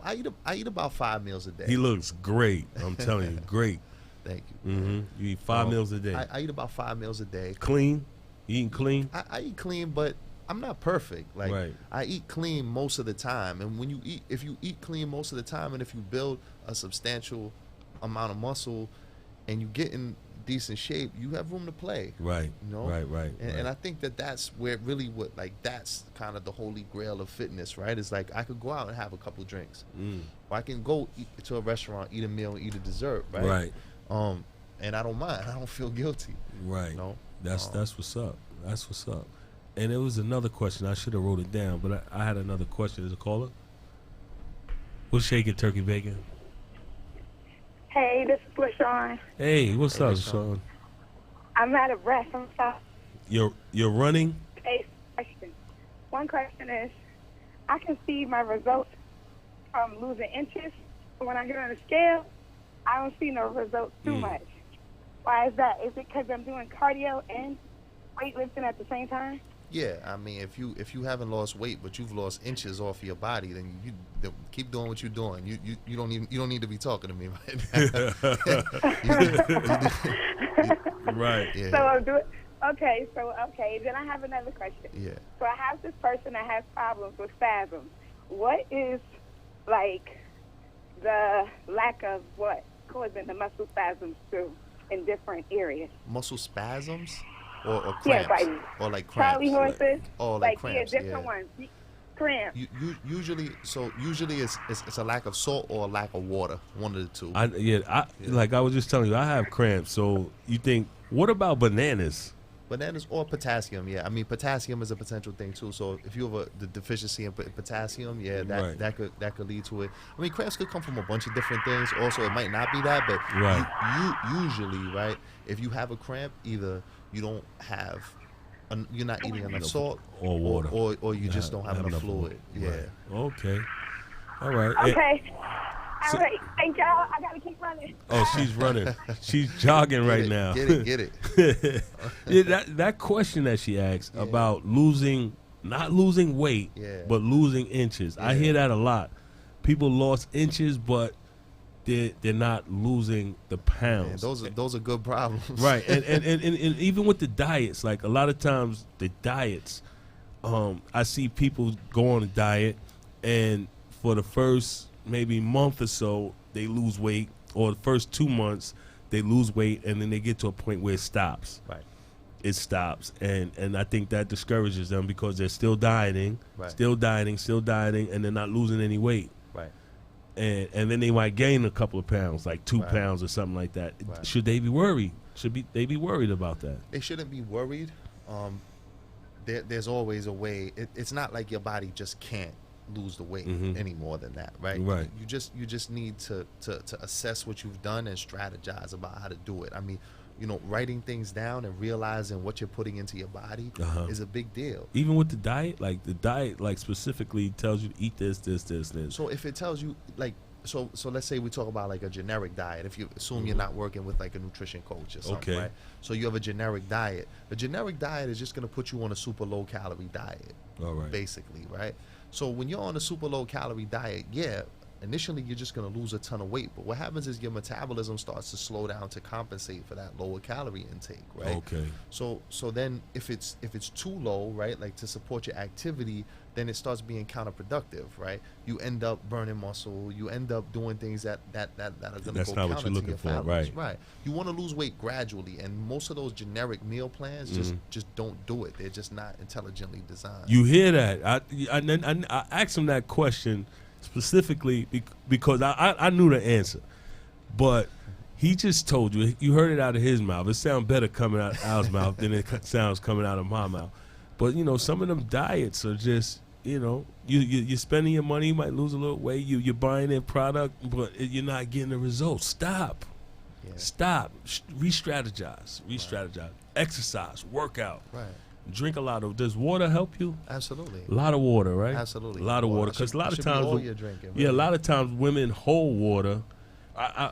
I eat about 5 meals a day. He looks great. I'm telling you, great. Thank you. Mm-hmm. You eat 5 meals a day. I eat about 5 meals a day. Clean? You eating clean? I eat clean, but I'm not perfect. Like right. I eat clean most of the time, and if you eat clean most of the time, and if you build a substantial amount of muscle, and you get in decent shape, you have room to play. Right. You know? Right. And I think that's where really that's kind of the holy grail of fitness, right? It's like I could go out and have a couple drinks, or I can go to a restaurant, eat a meal, eat a dessert, right? Right. And I don't mind. I don't feel guilty. Right. You know? That's what's up. That's what's up. And there was another question. I should have wrote it down, but I had another question. Is a caller? What's shaking, turkey bacon? Hey, this is LaShawn. Hey, what's up, LaShawn? I'm out of breath. I'm sorry. You're running? Hey, question. One question is, I can see my results from losing inches. When I get on the scale, I don't see no results too much. Why is that? Is it because I'm doing cardio and weightlifting at the same time? Yeah, I mean, if you haven't lost weight but you've lost inches off your body, then you keep doing what you're doing. You don't need to be talking to me right now. Right. Yeah. So I'm doing. Okay. Then I have another question. Yeah. So I have this person that has problems with spasms. What is like the lack of what causing the muscle spasms too in different areas? Muscle spasms. Or cramps, yeah, like or cramps. Charlie horses, like cramps, different ones. Cramps. Usually it's a lack of salt or a lack of water, one of the two. Like I was just telling you, I have cramps. So you think, what about bananas? Bananas or potassium, yeah. I mean, potassium is a potential thing too. So if you have the deficiency in potassium, that could lead to it. I mean, cramps could come from a bunch of different things. Also, it might not be that, but usually, right, if you have a cramp, either you don't have, you're not eating enough salt or water, or you just don't have enough fluid. Yeah. Right. Okay. All right. Okay. All right. Thank y'all. I gotta keep running. Oh, she's running. She's jogging right now. Get it. Yeah, that question that she asked about not losing weight, but losing inches. Yeah. I hear that a lot. People lost inches, but they're not losing the pounds. Man, those are good problems. Right. And even with the diets, like a lot of times the diets, I see people go on a diet, and for the first maybe month or so they lose weight, or the first 2 months they lose weight, and then they get to a point where it stops. Right. It stops, and I think that discourages them because they're still dieting, Right. still dieting, and they're not losing any weight. Right. And then they might gain a couple of pounds, like 2 Right. pounds or something like that. Right. Should they be worried? They be worried about that? They shouldn't be worried. There's always a way. It's not like your body just can't lose the weight any more than that, right? Right. You just need to assess what you've done and strategize about how to do it. I mean, writing things down and realizing what you're putting into your body is a big deal. Even with the diet, specifically tells you to eat this. So if it tells you so let's say we talk about like a generic diet. If you assume you're not working with like a nutrition coach or something, Okay. right? So you have a generic diet. A generic diet is just going to put you on a super low calorie diet, All right. basically, right? So when you're on a super low calorie diet, initially you're just going to lose a ton of weight. But what happens is your metabolism starts to slow down to compensate for that lower calorie intake, right? Okay. So then if it's too low, right, like to support your activity, then it starts being counterproductive, right? You end up burning muscle. You end up doing things that are going to go That's not counter what you're to looking your for, values. right. You want to lose weight gradually, and most of those generic meal plans just don't do it. They're just not intelligently designed. You hear that? I asked him that question specifically because I knew the answer, but he just told you. You heard it out of his mouth. It sounds better coming out of our mouth than it sounds coming out of my mouth. But some of them diets are just you're spending your money. You might lose a little weight. You're buying their product, but you're not getting the results. Stop. Yeah. Stop. Re-strategize. Exercise. Work out. Right. Drink a lot of. Does water help you? Absolutely. A lot of water, right? Absolutely. A lot of water, because a lot of times, all you're drinking, yeah, a really. lot of times women hold water.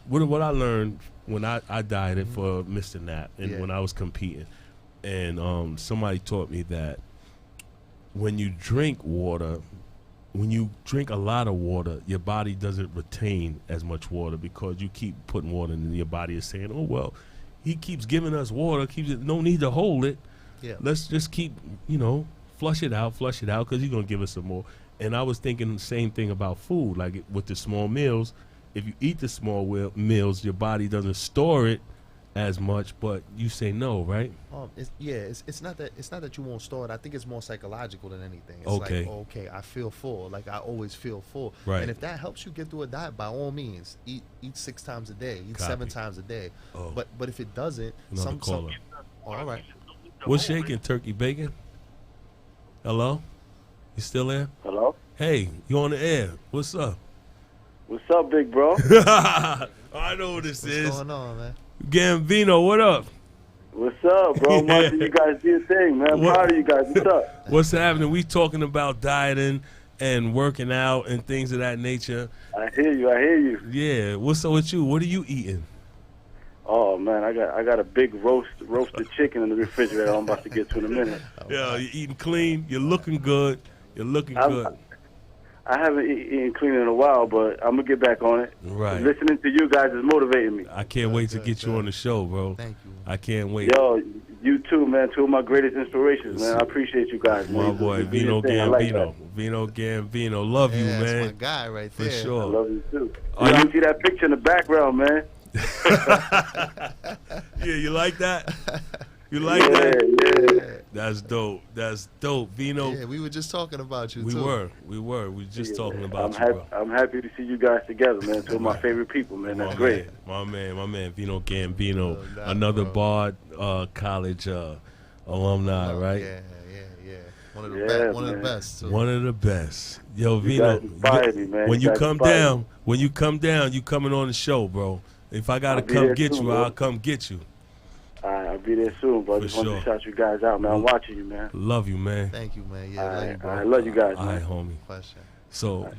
What I learned when I dieted for Mr. Knapp and Yeah. when I was competing, and somebody taught me that when you drink water, when you drink a lot of water, your body doesn't retain as much water because you keep putting water in, and your body is saying, "Oh well, he keeps giving us water. No need to hold it. Yeah. Let's just keep, flush it out, because he's gonna give us some more." And I was thinking the same thing about food, like with the small meals. If you eat the small meals, your body doesn't store it as much, but you say no, right? It's not that you won't store it. I think it's more psychological than anything. It's Okay. like, okay, I feel full. Like I always feel full. Right. And if that helps you get through a diet, by all means, eat 6 times a day, eat Copy. 7 times a day. Oh. But if it doesn't, Another caller. all right. What's shaking, Turkey Bacon? Hello? You still there? Hello? Hey, you on the air. What's up? What's up, big bro? I know what this What's is. going on, man? Gambino, what up? What's up, bro? Yeah. Watching you guys do your thing, man. I'm What- proud of you guys. What's up? What's happening? We talking about dieting and working out and things of that nature. I hear you. Yeah, what's up with you? What are you eating? Oh man, I got a big roasted chicken in the refrigerator. I'm about to get to in a minute. Yeah, you eating clean. You're looking good. You're looking good. I haven't eaten clean in a while, but I'm gonna get back on it. Right. Listening to you guys is motivating me. I can't wait to get you on the show, bro. Thank you. I can't wait. Yo, you too, man. Two of my greatest inspirations, man. I appreciate you guys, man. My boy, You do Vino your thing. I like Gambino. that. Vino Gambino. Love you, Yeah, that's my man. guy right For there. I sure. love you too. Are I you- see that picture in the background, man. Yeah, you like that? You like Yeah, that? yeah. That's dope. That's dope. Vino, Yeah, we were just talking about you, we too. were. We were just talking about you, I'm bro. I'm happy to see you guys together, man. Two of my favorite people, man. That's great. My man, Vino Gambino, No doubt, another bro. Bard College alumni, right? Yeah. One of the Yeah, best. One of the man. best. Too. One of the best. Yo, You Vino, guys inspired me, man. when You you guys come inspired down, me. you coming on the show, bro. If I gotta I'll be come there get soon, you, bro. I'll come get you. I'll be there soon, bro. I For just wanted sure. to shout you guys out, man. I'm watching you, man. Love you, man. Thank you, man. Yeah, All love you, right, bro. I love you guys, All right, man. homie. Question. So,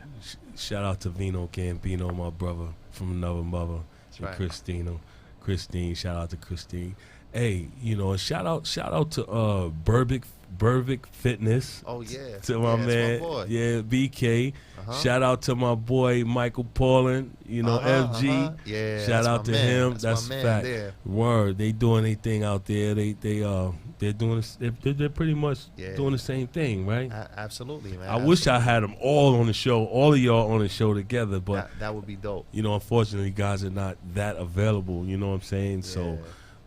shout out to Vino Gambino, my brother from another mother, and right. Christine. Shout out to Christine. Hey, and shout out to Burbick Bervic Fitness. Oh yeah, To my that's man, my boy. yeah, BK. Uh-huh. Shout out to my boy Michael Paulin, FG. Yeah, Shout that's out my to man. him. That's That's my man fact. there. Word, they doing their thing out there. They're doing this. They're pretty much Yeah. doing the same thing, right? Absolutely, man. I wish I had them all on the show, all of y'all on the show together, but that would be dope. unfortunately, guys are not that available. You know what I'm saying? So.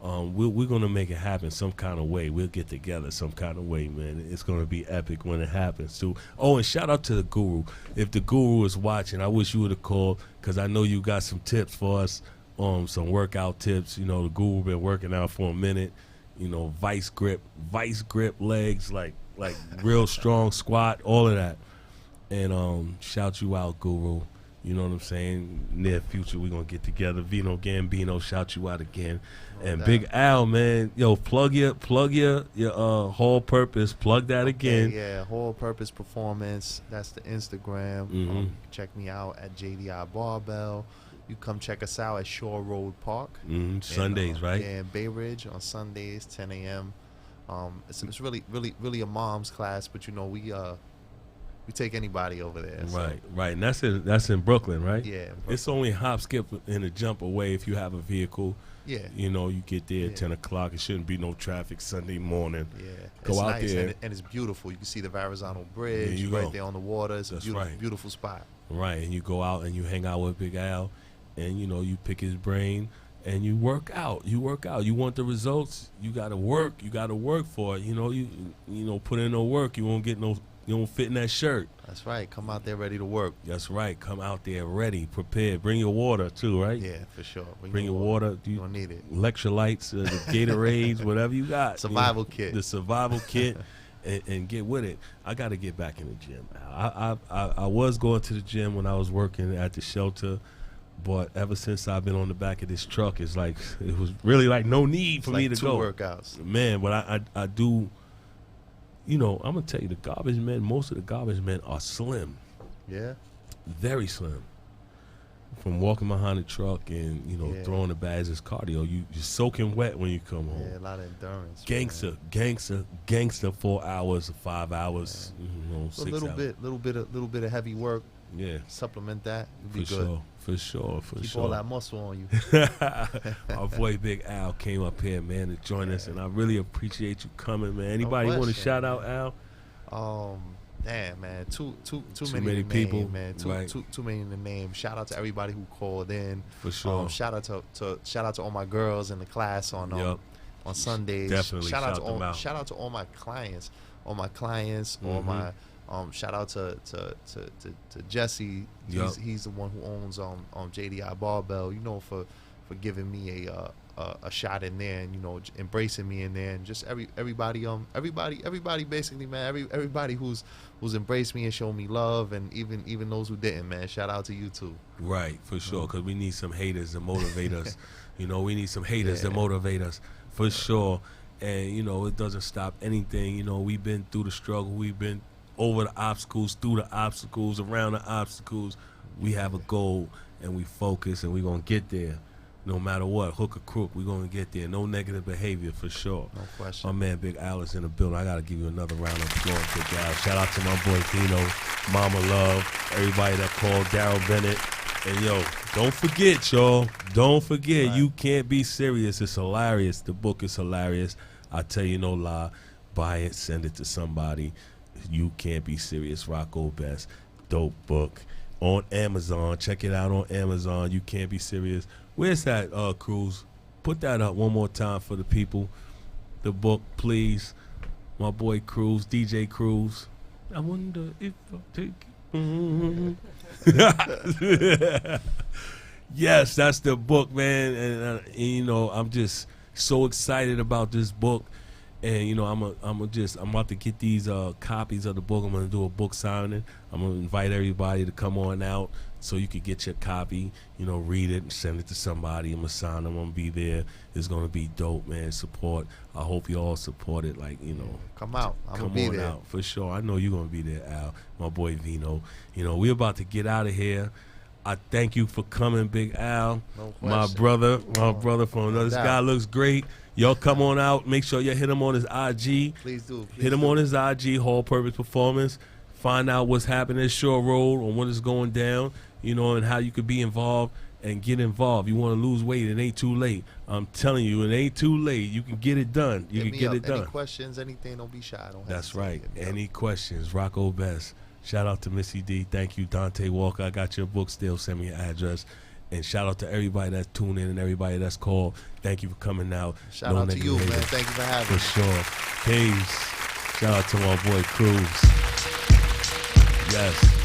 We're gonna make it happen some kind of way. We'll get together some kind of way, man. It's gonna be epic when it happens too. Oh, and shout out to the Guru. If the Guru is watching, I wish you would have called, because I know you got some tips for us. Some workout tips. The Guru been working out for a minute. Vice grip legs, like real strong squat, all of that. And shout you out, Guru. You know what I'm saying? Near future, we're going to get together. Vino Gambino, shout you out again. And Big Al, man, yo, plug your whole purpose. Plug that again. Yeah, whole purpose performance. That's the Instagram. Mm-hmm. Check me out at JDI Barbell. You come check us out at Shore Road Park. Sundays, right? Yeah, in Bay Ridge on Sundays, 10 a.m. It's really a mom's class, but we take anybody over there. Right. And that's in Brooklyn, right? Yeah. It's only hop, skip, and a jump away if you have a vehicle. Yeah. You get there at 10 o'clock. It shouldn't be no traffic Sunday morning. Yeah. Go it's out nice, there. and it's beautiful. You can see the Verrazano Bridge you right go. there on the water. It's That's a beautiful, right. beautiful spot. Right, and you go out and you hang out with Big Al, and you pick his brain, and you work out. You want the results, you gotta work. You gotta work for it. You put in no work, you won't get no. You won't fit in that shirt. That's right. Come out there ready to work. That's right. Come out there ready, prepared. Bring your water too, right? Yeah, for sure. Bring your water. You don't need it. Electrolytes, the Gatorades, whatever you got. Survival kit. The survival kit, and get with it. I got to get back in the gym. I was going to the gym when I was working at the shelter, but ever since I've been on the back of this truck, it was really like no need for me to go. Workouts. Man, but I do. I'm gonna tell you, the garbage men. Most of the garbage men are slim. Yeah. Very slim. From walking behind the truck and throwing the bags as cardio, you're soaking wet when you come home. Yeah, a lot of endurance. Gangster. 4 hours, 5 hours. Yeah. 6 a little hours. little bit of heavy work. Yeah. Supplement that. You'll be For good. sure. For sure. Keep all that muscle on you. Our boy Big Al came up here, man, to join us, and I really appreciate you coming, man. Anybody want to shout out Al? Damn, man, too many people, name, man. Too many to name. Shout out to everybody who called in. For sure. Shout out to all my girls in the class on Sundays. Definitely shout out them out. Shout out to all my clients. All my shout out to Jesse. He's the one who owns JDI Barbell. For giving me a shot in there, and embracing me in there, and just everybody basically, man, everybody who's embraced me and shown me love, and even those who didn't, man, shout out to you too. Right, for sure, because we need some haters to motivate us. We need some haters to motivate us, for sure. And it doesn't stop anything. We've been through the struggle. We've been over the obstacles, through the obstacles, around the obstacles. We have a goal, and we focus, and we're gonna get there. No matter what, hook or crook, we're going to get there. No negative behavior, for sure. No question. My man Big Al is in the building. I got to give you another round of applause, Big Al. Shout out to my boy Dino, Mama Love, everybody that called, Daryl Bennett. And, don't forget, y'all. Don't forget, right. You can't be serious. It's hilarious. The book is hilarious. I tell you no lie. Buy it. Send it to somebody. You Can't Be Serious. Rocco Best. Dope book. On Amazon. Check it out on Amazon. You Can't Be Serious. Where's that, Cruz? Put that up one more time for the people. The book, please. My boy Cruz, DJ Cruz. I wonder if I'll take it. Yes, that's the book, man. And I'm just so excited about this book. And I'm about to get these copies of the book. I'm gonna do a book signing. I'm gonna invite everybody to come on out so you could get your copy. Read it and send it to somebody. I'm gonna sign them. I'm gonna be there. It's gonna be dope, man. Support. I hope you all support it. Come out. I'm come gonna be on there. out for sure. I know you're gonna be there, Al. My boy Vino. We're about to get out of here. I thank you for coming, Big Al. No My question. brother from another. This doubt. guy looks great. Y'all come on out. Make sure you hit him on his IG. Please do. Hit him on his IG, Whole Purpose Performance. Find out what's happening at Shore Road and what is going down, you know, and how you could be involved and get involved. You want to lose weight, it ain't too late. I'm telling you, it ain't too late. You can get it done. You can get it done. Any questions, anything, don't be shy. Don't That's hesitate. right. Hit me up. Any questions, Rocco Best. Shout out to Missy D. Thank you, Dante Walker. I got your book still. Send me your address. And shout out to everybody that's tuned in and everybody that's called. Thank you for coming out. Shout out to you, man. Thank you for having For me. sure. Peace. Shout out to my boy Cruz. Yes.